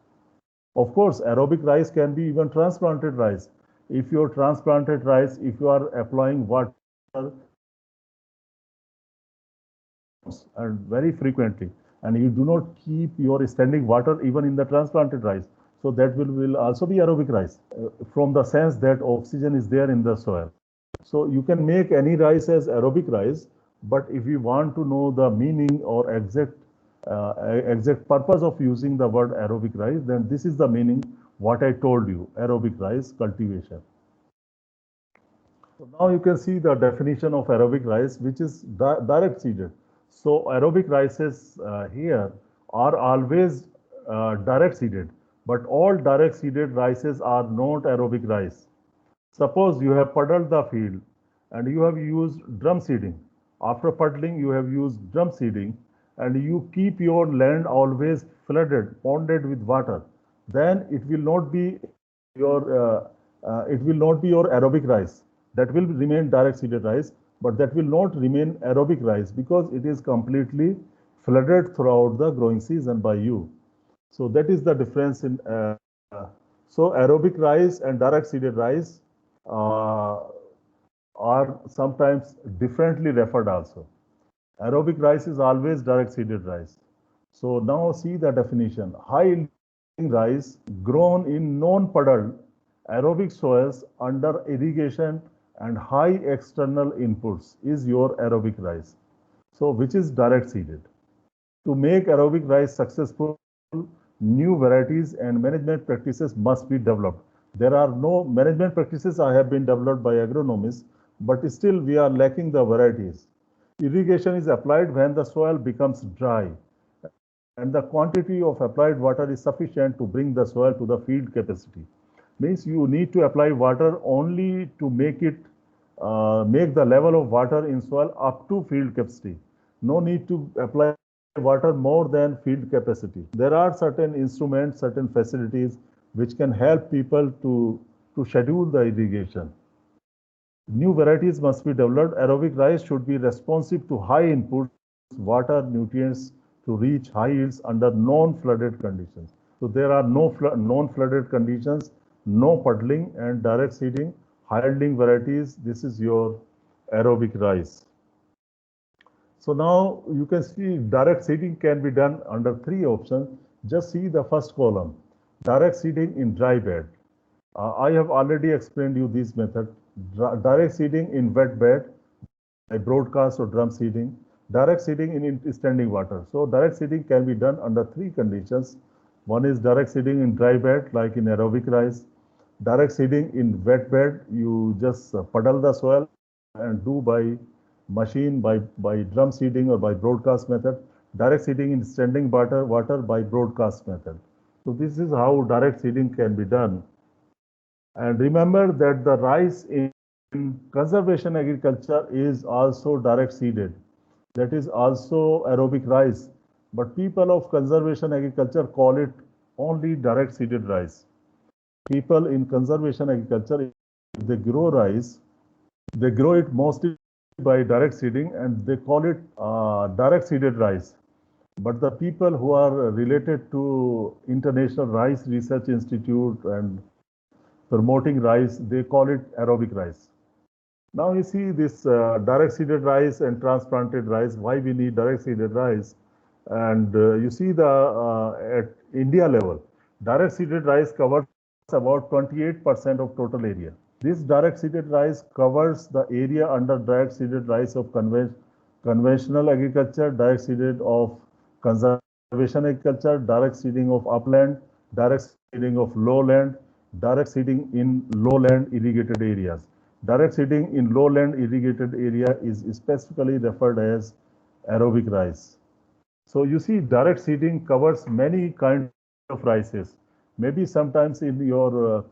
S1: Of course, aerobic rice can be even transplanted rice. If you are applying water and very frequently, and you do not keep your standing water even in the transplanted rice, so that will also be aerobic rice from the sense that oxygen is there in the soil. So you can make any rice as aerobic rice, but if you want to know the meaning or exact purpose of using the word aerobic rice, then this is the meaning what I told you, aerobic rice cultivation. So now you can see the definition of aerobic rice, which is direct seeded. So aerobic rices here are always direct seeded, but all direct seeded rices are not aerobic rice. Suppose you have puddled the field and you have used drum seeding. After puddling, you have used drum seeding and you keep your land always flooded, ponded with water. Then it will not be your aerobic rice. That will remain direct seeded rice. but that will not remain aerobic rice because it is completely flooded throughout the growing season by you. So that is the difference in so aerobic rice and direct seeded rice uh, are sometimes differently referred also. Aerobic rice is always direct seeded rice. So now see the definition. High yielding rice grown in non-puddled aerobic soils under irrigation and high external inputs is your aerobic rice. So which is direct seeded. To make aerobic rice successful, new varieties and management practices must be developed. There are no management practices have been developed by agronomists, but still we are lacking the varieties. Irrigation is applied when the soil becomes dry and the quantity of applied water is sufficient to bring the soil to the field capacity. Means you need to apply water only to make it make the level of water in soil up to field capacity. No need to apply water more than field capacity. There are certain instruments, certain facilities which can help people to schedule the irrigation. New varieties must be developed. Aerobic rice should be responsive to high inputs, water, nutrients to reach high yields under non-flooded conditions. So there are no non-flooded conditions, no puddling and direct seeding, high yielding varieties. This is your aerobic rice. So now you can see direct seeding can be done under three options. Just see the first column, direct seeding in dry bed. I have already explained you this method. Direct seeding in wet bed by broadcast or drum seeding. Direct seeding in standing water. So direct seeding can be done under three conditions. One is direct seeding in dry bed like in aerobic rice. Direct seeding in wet bed, you just puddle the soil and do by machine, by drum seeding or by broadcast method. Direct seeding in standing water by broadcast method. So this is how direct seeding can be done. And remember that the rice in conservation agriculture is also direct seeded. That is also aerobic rice. But people of conservation agriculture call it only direct seeded rice. People in conservation agriculture, if they grow rice, they grow it mostly by direct seeding and they call it direct seeded rice. But the people who are related to International Rice Research Institute and promoting rice, they call it aerobic rice. Now you see this direct seeded rice and transplanted rice, why we need direct seeded rice. And you see the at India level, direct seeded rice covers about 28% of total area. This direct seeded rice covers the area under direct seeded rice of conventional agriculture, direct seeded of conservation agriculture, direct seeding of upland, direct seeding of lowland, direct seeding in lowland irrigated areas. Direct seeding in lowland irrigated area is specifically referred as aerobic rice. So you see direct seeding covers many kinds of rices. Maybe sometimes in your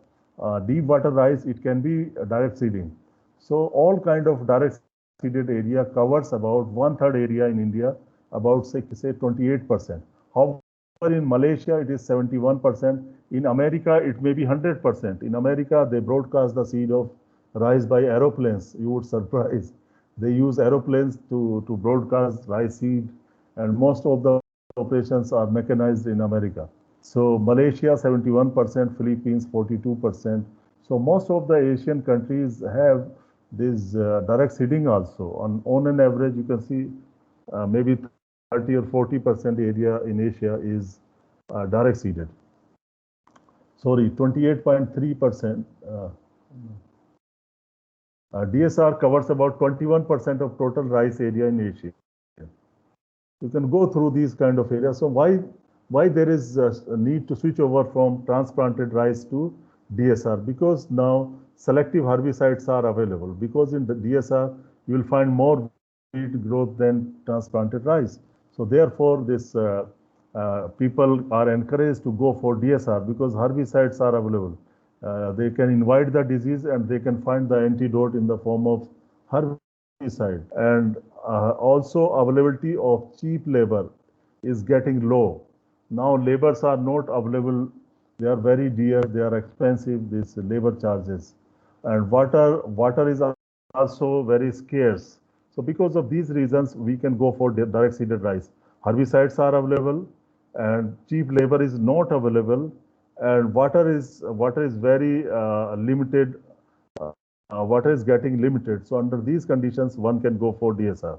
S1: deep water rice, it can be direct seeding. So all kind of direct seeded area covers about 1/3 area in India, about say 28%. However, in Malaysia, it is 71%. In America, it may be 100%. In America, they broadcast the seed of rice by aeroplanes. You would surprise. They use aeroplanes to broadcast rice seed, and most of the operations are mechanized in America. So Malaysia 71%, Philippines 42%. So most of the Asian countries have this direct seeding also. On an average, you can see maybe 30 or 40% area in Asia is direct seeded. Sorry, 28.3%. DSR covers about 21% of total rice area in Asia. You can go through these kind of areas. So why there is a need to switch over from transplanted rice to DSR? Because now selective herbicides are available. Because in the DSR you will find more weed growth than transplanted rice. So therefore, this people are encouraged to go for DSR because herbicides are available. They can invite the disease and they can find the antidote in the form of herbicide. And also availability of cheap labor is getting low. Now labors are not available. They are very dear. They are expensive, these labor charges. And water is also very scarce. So because of these reasons, we can go for direct seeded rice. Herbicides are available, and cheap labor is not available, and water is very limited. Water is getting limited. So under these conditions, one can go for DSR.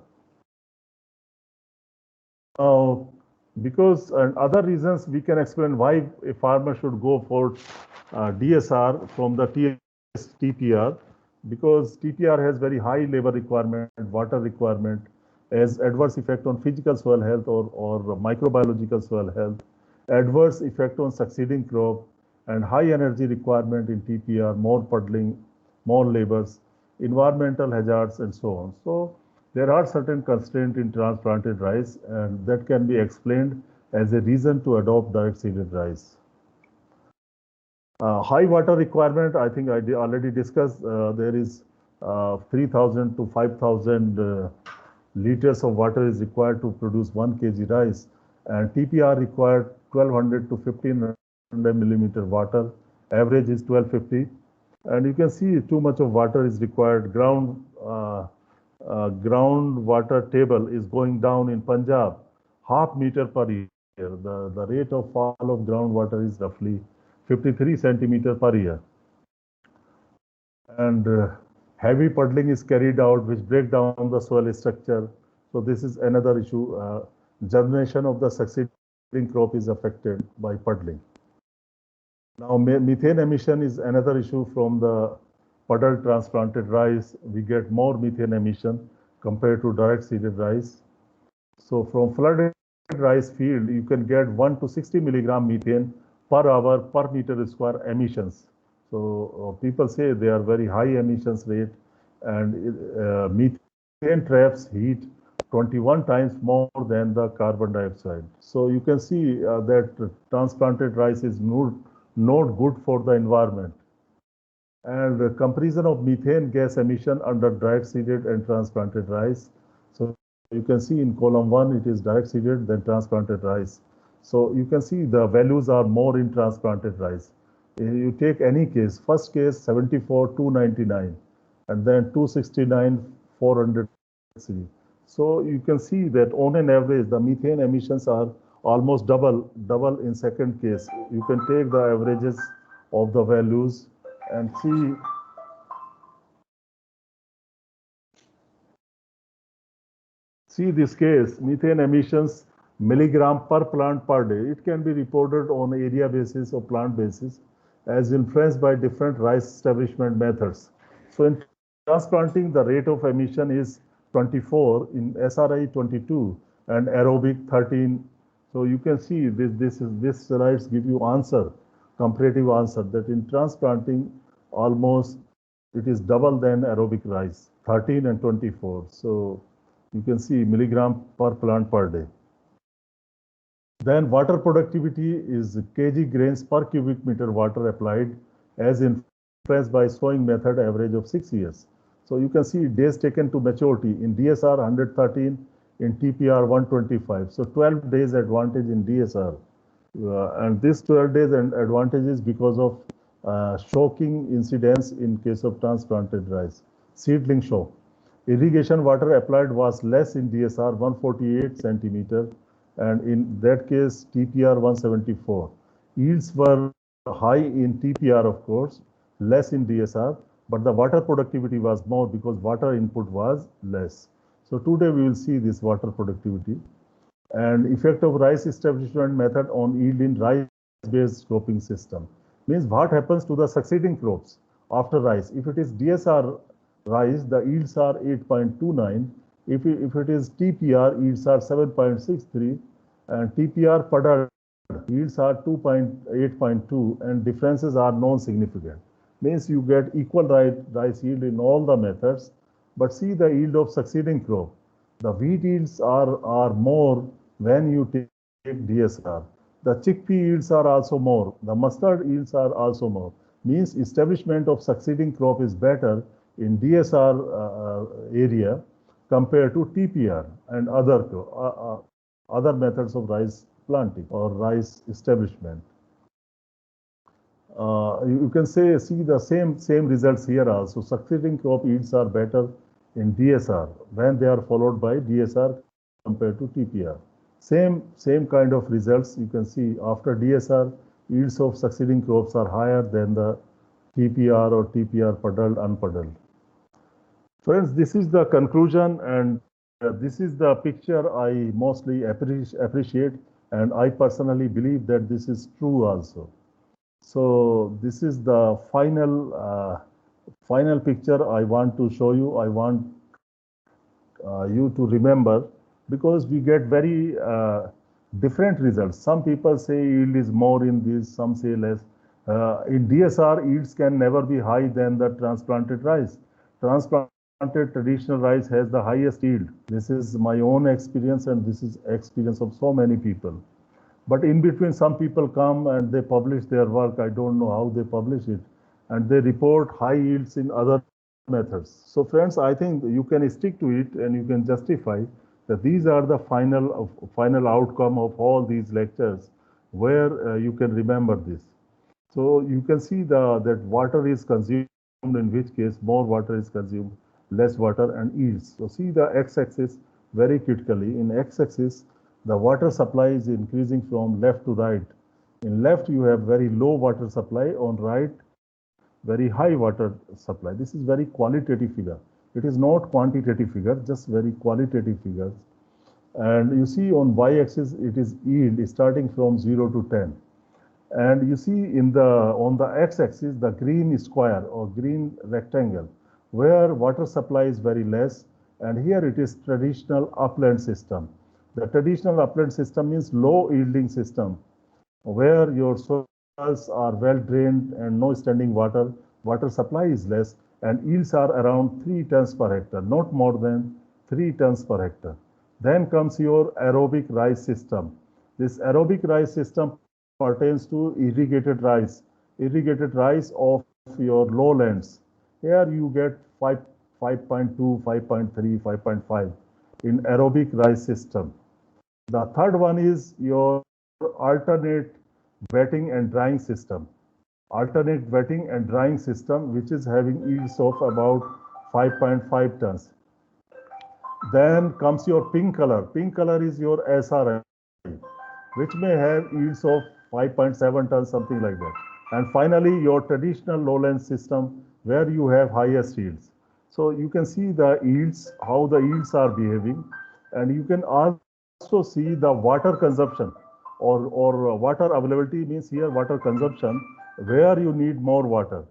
S1: Because and other reasons we can explain why a farmer should go for DSR from the TPR, because TPR has very high labor requirement, water requirement, as adverse effect on physical soil health or microbiological soil health, adverse effect on succeeding crop, and high energy requirement in TPR, more puddling, more labors, environmental hazards, and so on. So there are certain constraints in transplanted rice, and that can be explained as a reason to adopt direct seeded rice. High water requirement, I think I already discussed. There is 3,000 to 5,000 liters of water is required to produce 1 kg rice, and TPR required 1,200 to 1,500 millimeter water. Average is 1,250, and you can see too much of water is required. Groundwater table is going down in Punjab, half meter per year. The rate of fall of groundwater is roughly 53 centimeter per year. And heavy puddling is carried out, which break down the soil structure. So this is another issue. Germination of the succeeding crop is affected by puddling. Now, methane emission is another issue from the puddle transplanted rice. We get more methane emission compared to direct seeded rice. So from flooded rice field, you can get 1 to 60 milligram methane per hour per meter square emissions. So people say they are very high emissions rate, and methane traps heat 21 times more than the carbon dioxide. So you can see that transplanted rice is not good for the environment. And the comparison of methane gas emission under direct seeded and transplanted rice. So you can see in column 1, it is direct seeded, then transplanted rice. So you can see the values are more in transplanted rice. You take any case, first case 74, 299, and then 269, 403. So you can see that on an average, the methane emissions are almost double in second case. You can take the averages of the values and see this case, methane emissions milligram per plant per day. It can be reported on area basis or plant basis as influenced by different rice establishment methods. So in transplanting, the rate of emission is 24, in SRI 22, and aerobic 13. So you can see this slides give you answer, comparative answer, that in transplanting almost it is double than aerobic rice, 13 and 24. So you can see milligram per plant per day. Then water productivity is kg grains per cubic meter water applied as influenced by sowing method average of 6 years. So you can see days taken to maturity in DSR 113, in TPR 125. So 12 days advantage in DSR. And this 12 days advantage is because of shocking incidence in case of transplanted rice, seedling shock. Irrigation water applied was less in DSR 148 centimeter, and in that case TPR 174. Yields were high in TPR, of course, less in DSR, but the water productivity was more because water input was less. So today we will see this water productivity and effect of rice establishment method on yield in rice-based cropping system. Means what happens to the succeeding crops after rice. If it is DSR rice, the yields are 8.29. If it is TPR, yields are 7.63, and TPR puddle yields are 8.2, and differences are non-significant. Means you get equal rice yield in all the methods, but see the yield of succeeding crop. The wheat yields are more when you take DSR. The chickpea yields are also more. The mustard yields are also more. Means establishment of succeeding crop is better in DSR area compared to TPR and other methods of rice planting or rice establishment. you can see the same results here also. Succeeding crop yields are better in DSR when they are followed by DSR compared to TPR. Same kind of results you can see after DSR, yields of succeeding crops are higher than the TPR or TPR puddled, unpuddled. Friends, this is the conclusion, and this is the picture I mostly appreciate, and I personally believe that this is true also. So this is the final picture I want to show you. I want you to remember, because we get very different results. Some people say yield is more in this, some say less. In DSR, yields can never be high than the transplanted rice. Transplanted traditional rice has the highest yield. This is my own experience, and this is experience of so many people. But in between, some people come and they publish their work. I don't know how they publish it. And they report high yields in other methods. So friends, I think you can stick to it and you can justify that these are the final outcome of all these lectures, where you can remember this. So you can see that water is consumed, in which case more water is consumed, less water, and yields. So see the x-axis very critically. In x-axis, the water supply is increasing from left to right. In left, you have very low water supply. On right, very high water supply. This is very qualitative figure. It is not quantitative figure, just very qualitative figures. And you see on y-axis, it is yield starting from 0 to 10. And you see on the x-axis, the green square or green rectangle, where water supply is very less. And here it is traditional upland system. The traditional upland system means low yielding system, where your soils are well drained and no standing water, water supply is less, and yields are around 3 tons per hectare, not more than 3 tons per hectare. Then comes your aerobic rice system. This aerobic rice system pertains to irrigated rice of your lowlands. Here you get 5.2, 5.3, 5.5 in aerobic rice system. The third one is your alternate wetting and drying system. Alternate wetting and drying system, which is having yields of about 5.5 tons. Then comes your pink color. Pink color is your SRI, which may have yields of 5.7 tons, something like that. And finally, your traditional lowland system, where you have highest yields. So you can see the yields, how the yields are behaving, and you can also see the water consumption or water availability, means here water consumption, where you need more water.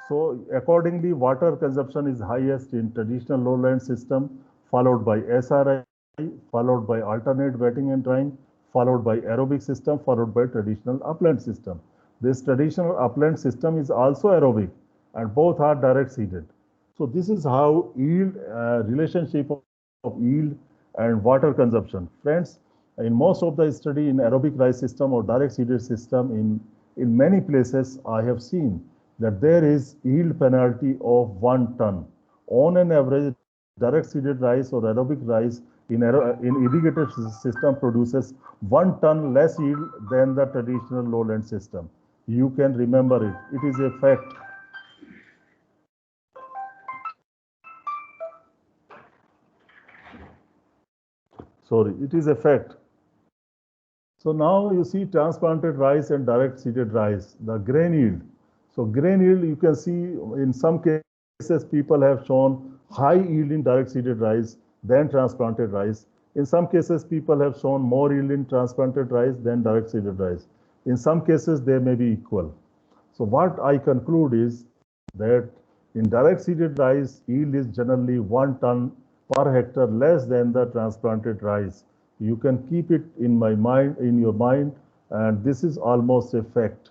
S1: So accordingly, water consumption is highest in traditional lowland system, followed by SRI, followed by alternate wetting and drying, followed by aerobic system, followed by traditional upland system. This traditional upland system is also aerobic, and both are direct seeded. So this is how yield, relationship of yield and water consumption. Friends, in most of the study in aerobic rice system or direct seeded system, in many places I have seen that there is yield penalty of 1 ton. On an average, direct seeded rice or aerobic rice in irrigated system produces 1 ton less yield than the traditional lowland system. You can remember it. It is a fact. Sorry, it is a fact. So now you see transplanted rice and direct seeded rice, the grain yield. So grain yield, you can see in some cases people have shown high yield in direct seeded rice than transplanted rice. In some cases people have shown more yield in transplanted rice than direct seeded rice. In some cases they may be equal. So what I conclude is that in direct seeded rice, yield is generally 1 ton per hectare less than the transplanted rice. You can keep it in your mind, and this is almost a fact.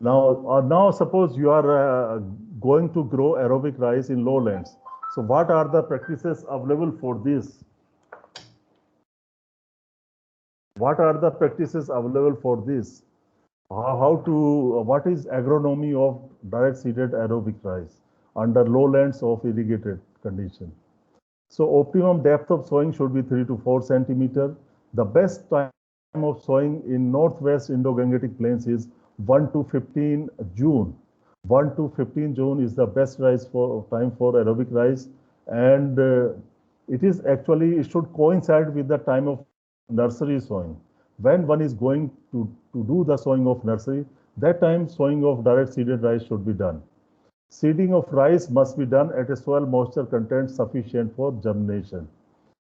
S1: Now suppose you are going to grow aerobic rice in lowlands. So what are the practices available for this? What are the practices available for this? What is agronomy of direct seeded aerobic rice under lowlands of irrigated condition? So optimum depth of sowing should be 3 to 4 centimeter. The best time of sowing in northwest Indo-Gangetic plains is 1 to 15 June. 1 to 15 June is the best time for aerobic rise, and it should coincide with the time of nursery sowing. When one is going to do the sowing of nursery, that time sowing of direct seeded rice should be done. Seeding of rice must be done at a soil moisture content sufficient for germination.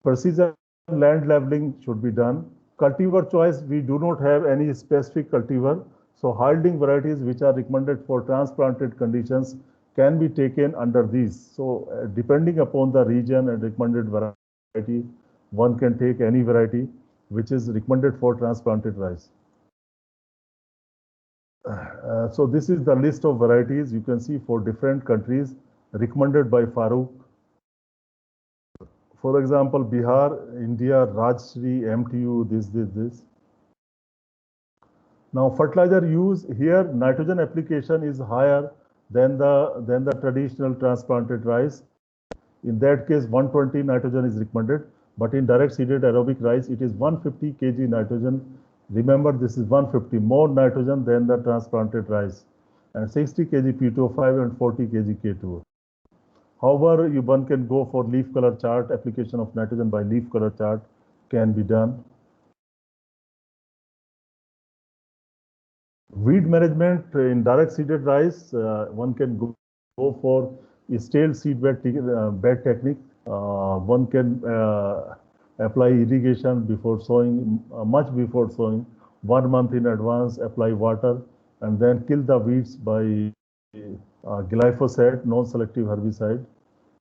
S1: Precision land leveling should be done. Cultivar choice, we do not have any specific cultivar. So Halding varieties which are recommended for transplanted conditions can be taken under these. So depending upon the region and recommended variety, one can take any variety which is recommended for transplanted rice. So this is the list of varieties you can see for different countries recommended by Farooq. For example, Bihar, India, Rajshri, MTU, this. Now fertilizer use here, nitrogen application is higher than the traditional transplanted rice. In that case, 120 nitrogen is recommended, but in direct seeded aerobic rice, it is 150 kg nitrogen. Remember, this is 150 more nitrogen than the transplanted rice, and 60 kg P2O5 and 40 kg K2O. However, one can go for leaf color chart. Application of nitrogen by leaf color chart can be done. Weed management in direct seeded rice, one can go for a stale seed bed technique. One can apply irrigation before sowing, much before sowing, 1 month in advance, apply water, and then kill the weeds by glyphosate, non-selective herbicide,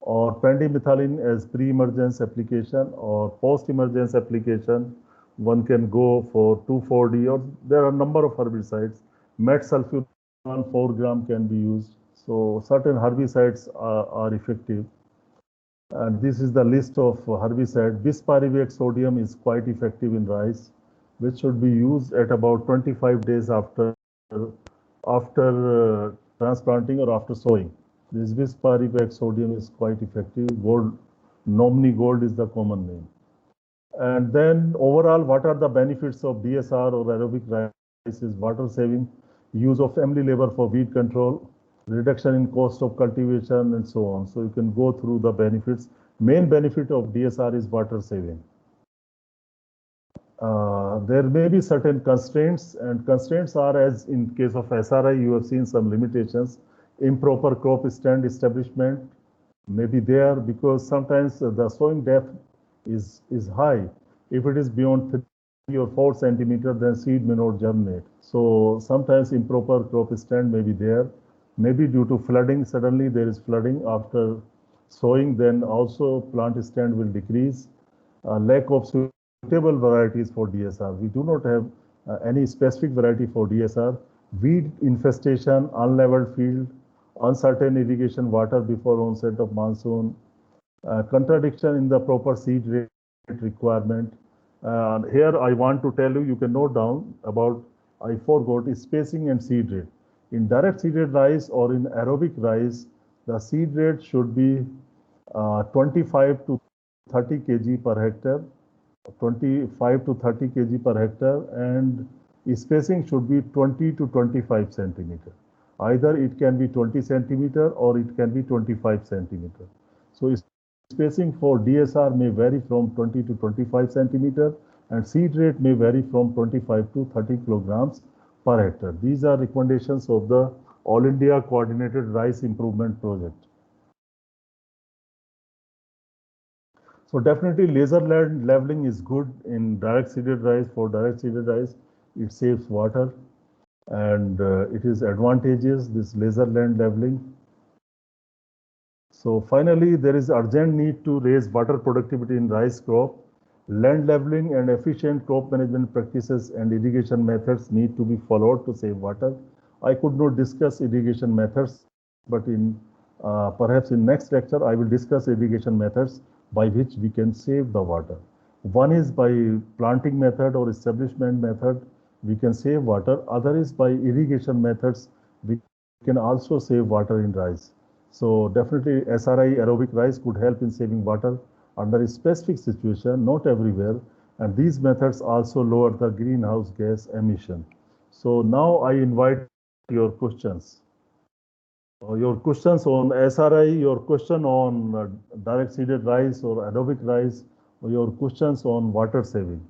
S1: or pendimethalin as pre-emergence application or post-emergence application. One can go for 2,4-D, or there are a number of herbicides. Metsulfuron 4 gram can be used. So certain herbicides are effective. And this is the list of herbicide. Bispirivate sodium is quite effective in rice, which should be used at about 25 days after transplanting or after sowing. This bispirivate sodium is quite effective. Gold, Nomni Gold is the common name. And then overall, what are the benefits of DSR or aerobic rice? Is water saving, use of family labor for weed control, reduction in cost of cultivation, and so on. So you can go through the benefits. Main benefit of DSR is water saving. There may be certain constraints, and constraints are, as in case of SRI, you have seen some limitations. Improper crop stand establishment may be there because sometimes the sowing depth is high. If it is beyond 3 or 4 centimeters, then seed may not germinate. So sometimes improper crop stand may be there. Maybe due to flooding, suddenly there is flooding after sowing, then also plant stand will decrease. Lack of suitable varieties for DSR. We do not have any specific variety for DSR. Weed infestation, unleveled field, uncertain irrigation water before onset of monsoon, contradiction in the proper seed rate requirement. Here I want to tell you, you can note down about, I forgot, is spacing and seed rate. In direct seeded rice or in aerobic rice, the seed rate should be 25 to 30 kg per hectare, 25 to 30 kg per hectare, and spacing should be 20 to 25 centimeter. Either it can be 20 centimeter or it can be 25 centimeter. So spacing for DSR may vary from 20 to 25 centimeter, and seed rate may vary from 25 to 30 kilograms per hectare. These are recommendations of the All India Coordinated Rice Improvement Project. So definitely laser land leveling is good in direct seeded rice. For direct seeded rice, it saves water, and it is advantageous, this laser land leveling. So finally, there is urgent need to raise water productivity in rice crop. Land leveling and efficient crop management practices and irrigation methods need to be followed to save water. I could not discuss irrigation methods, but in perhaps in next lecture, I will discuss irrigation methods by which we can save the water. One is by planting method or establishment method, we can save water. Other is by irrigation methods, we can also save water in rice. So definitely SRI aerobic rice could help in saving water under a specific situation, not everywhere. And these methods also lower the greenhouse gas emission. So now I invite your questions. Your questions on SRI, your question on direct seeded rice or aerobic rice, or your questions on water saving.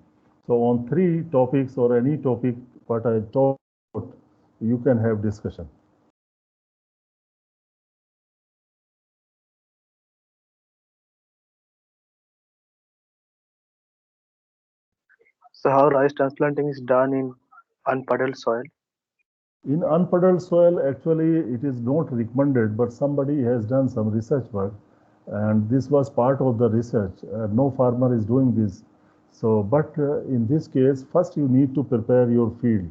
S1: So on 3 topics or any topic what I taught, you can have discussion.
S4: So how rice transplanting is done in unpuddled soil?
S1: In unpuddled soil, actually, it is not recommended, but somebody has done some research work, and this was part of the research. No farmer is doing this. So, but in this case, first you need to prepare your field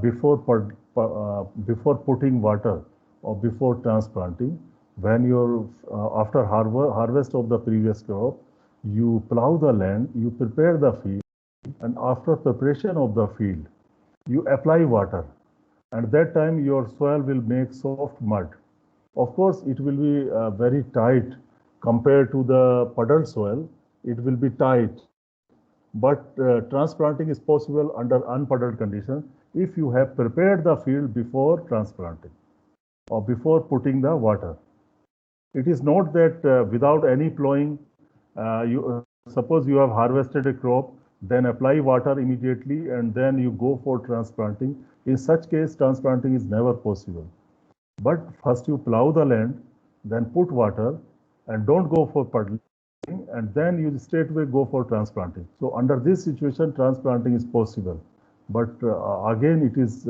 S1: before putting water or before transplanting. When you're after harvest of the previous crop, you plow the land, you prepare the field, and after preparation of the field, you apply water. At that time, your soil will make soft mud. Of course, it will be very tight compared to the puddled soil. It will be tight, but transplanting is possible under unpuddled conditions if you have prepared the field before transplanting or before putting the water. It is not that without any plowing, suppose you have harvested a crop, then apply water immediately and then you go for transplanting. In such case, transplanting is never possible. But first you plow the land, then put water, and don't go for puddling, and then you straightway go for transplanting. So under this situation, transplanting is possible. But again, it is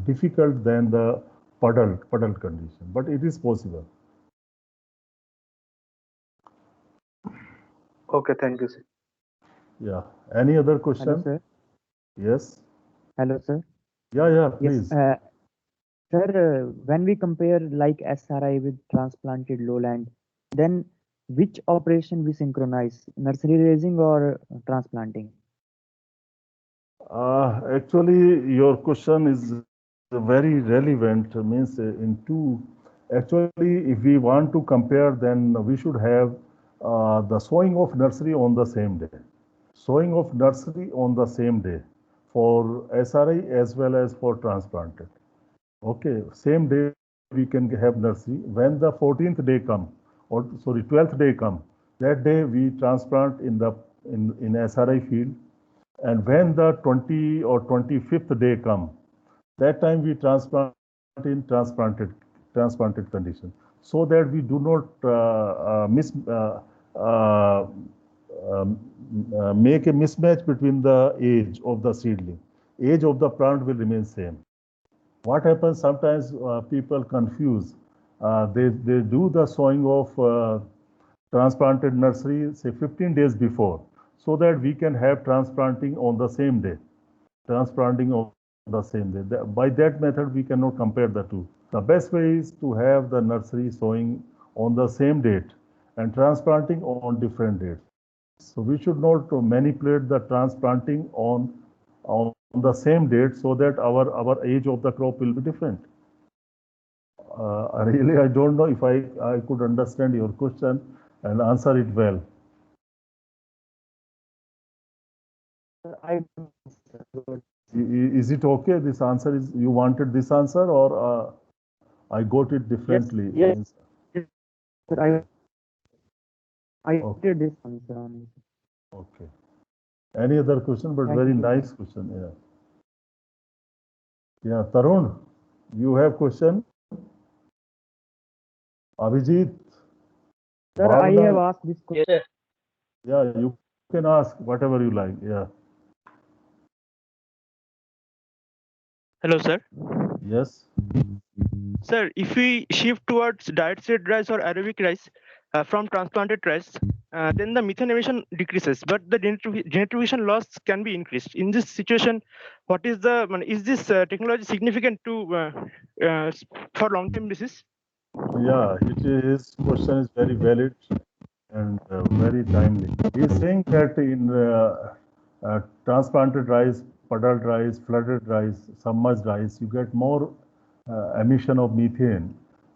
S1: difficult than the puddled condition, but it is possible.
S4: Okay, thank you, sir.
S1: Yeah. Any other question?
S5: Hello, sir.
S1: Yes.
S5: Hello, sir.
S1: Yeah, please.
S5: Yes, sir, when we compare like SRI with transplanted lowland, then which operation we synchronize, nursery raising or transplanting?
S1: Actually, your question is very relevant. Means in two. Actually, if we want to compare, then we should have the sowing of nursery on the same day. Sowing of nursery on the same day for SRI as well as for transplanted. Okay, same day we can have nursery. When the 14th day come, or sorry, 12th day come, that day we transplant in SRI field. And when the 20 or 25th day come, that time we transplant in transplanted condition, so that we do not make a mismatch between the age of the seedling. Age of the plant will remain same. What happens sometimes people confuse. They do the sowing of transplanted nursery say 15 days before, so that we can have transplanting on the same day. Transplanting on the same day. By that method, we cannot compare the two. The best way is to have the nursery sowing on the same date and transplanting on different dates. So we should not manipulate the transplanting on the same date, so that our age of the crop will be different. Really, I don't know if I could understand your question and answer it well. Is it okay? This answer is, you wanted this answer, or I got it differently?
S5: Yes. Sir, I
S1: Okay.
S5: did this answer only.
S1: Okay. Any other question? But
S5: Thank
S1: very
S5: you.
S1: nice question. Yeah. Yeah, Tarun, you have question? Abhijit?
S5: Sir, I
S1: Bhavna?
S5: have asked this question.
S1: Yeah, you can ask whatever you like. Yeah.
S6: Hello, sir.
S1: Yes.
S6: Sir, if we shift towards diet seed rice or Arabic rice from transplanted rice, then the methane emission decreases, but the gentrification loss can be increased. In this situation, what is this technology significant to for long-term basis?
S1: Yeah, his question is very valid and very timely. He is saying that in transplanted rice, puddled rice, flooded rice, submerged rice, you get more emission of methane,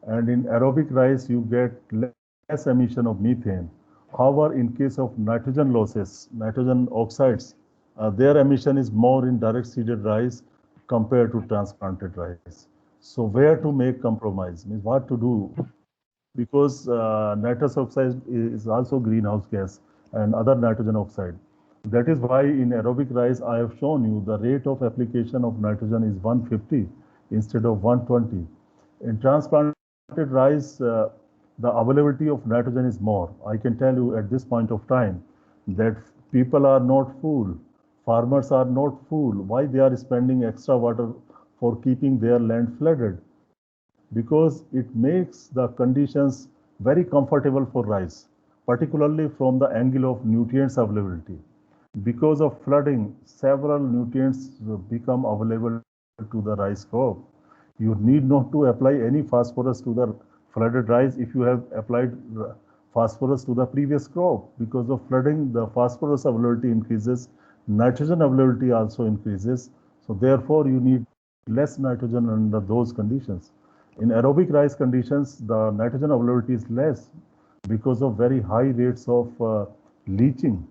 S1: and in aerobic rice you get less emission of methane. However, in case of nitrogen losses, nitrogen oxides, their emission is more in direct seeded rice compared to transplanted rice. So where to make compromise, means what to do, because nitrous oxide is also greenhouse gas and other nitrogen oxide. That is why in aerobic rice, I have shown you the rate of application of nitrogen is 150 instead of 120. In transplanted rice, the availability of nitrogen is more. I can tell you at this point of time that people are not fool. Farmers are not fool. Why they are spending extra water for keeping their land flooded? Because it makes the conditions very comfortable for rice, particularly from the angle of nutrients availability. Because of flooding, several nutrients become available to the rice crop. You need not to apply any phosphorus to the flooded rice if you have applied phosphorus to the previous crop. Because of flooding, the phosphorus availability increases, nitrogen availability also increases. So therefore, you need less nitrogen under those conditions. In aerobic rice conditions, the nitrogen availability is less because of very high rates of leaching.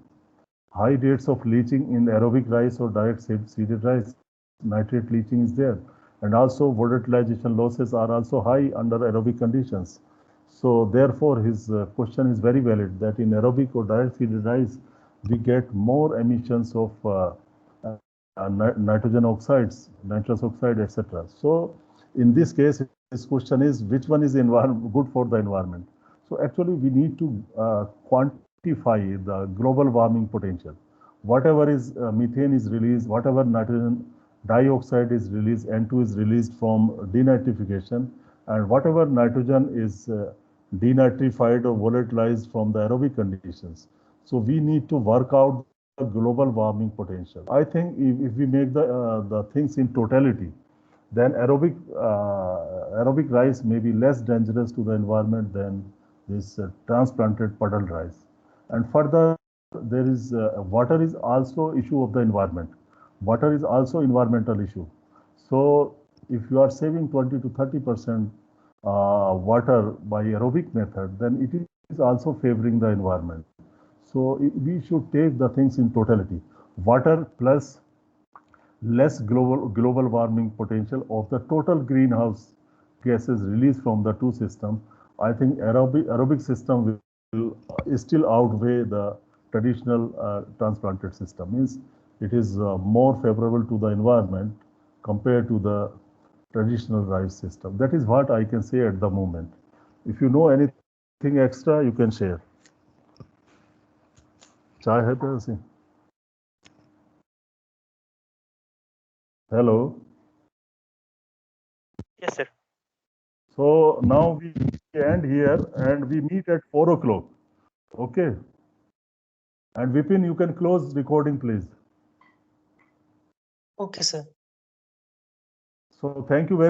S1: High rates of leaching in aerobic rice or direct seeded rice, nitrate leaching is there. And also volatilization losses are also high under aerobic conditions. So therefore, his question is very valid that in aerobic or direct seeded rice, we get more emissions of nitrogen oxides, nitrous oxide, etc. So in this case, his question is which one is good for the environment? So actually, we need to quantify the global warming potential. Whatever is methane is released, whatever nitrogen dioxide is released, N2 is released from denitrification, and whatever nitrogen is denitrified or volatilized from the aerobic conditions. So we need to work out the global warming potential. I think if we make the things in totality, then aerobic rice may be less dangerous to the environment than this transplanted puddle rice. And further, there is water is also issue of the environment. Water is also environmental issue. So if you are saving 20 to 30% water by aerobic method, then it is also favoring the environment. So we should take the things in totality. Water plus less global warming potential of the total greenhouse gases released from the two systems. I think aerobic system will still outweigh the traditional transplanted system. Means it is more favorable to the environment compared to the traditional rice system. That is what I can say at the moment. If you know anything extra, you can share. Chai hai pyar se? Hello.
S6: Yes, sir.
S1: So now we end here and we meet at 4 o'clock. Okay. And Vipin, you can close recording, please.
S2: Okay, sir.
S1: So thank you very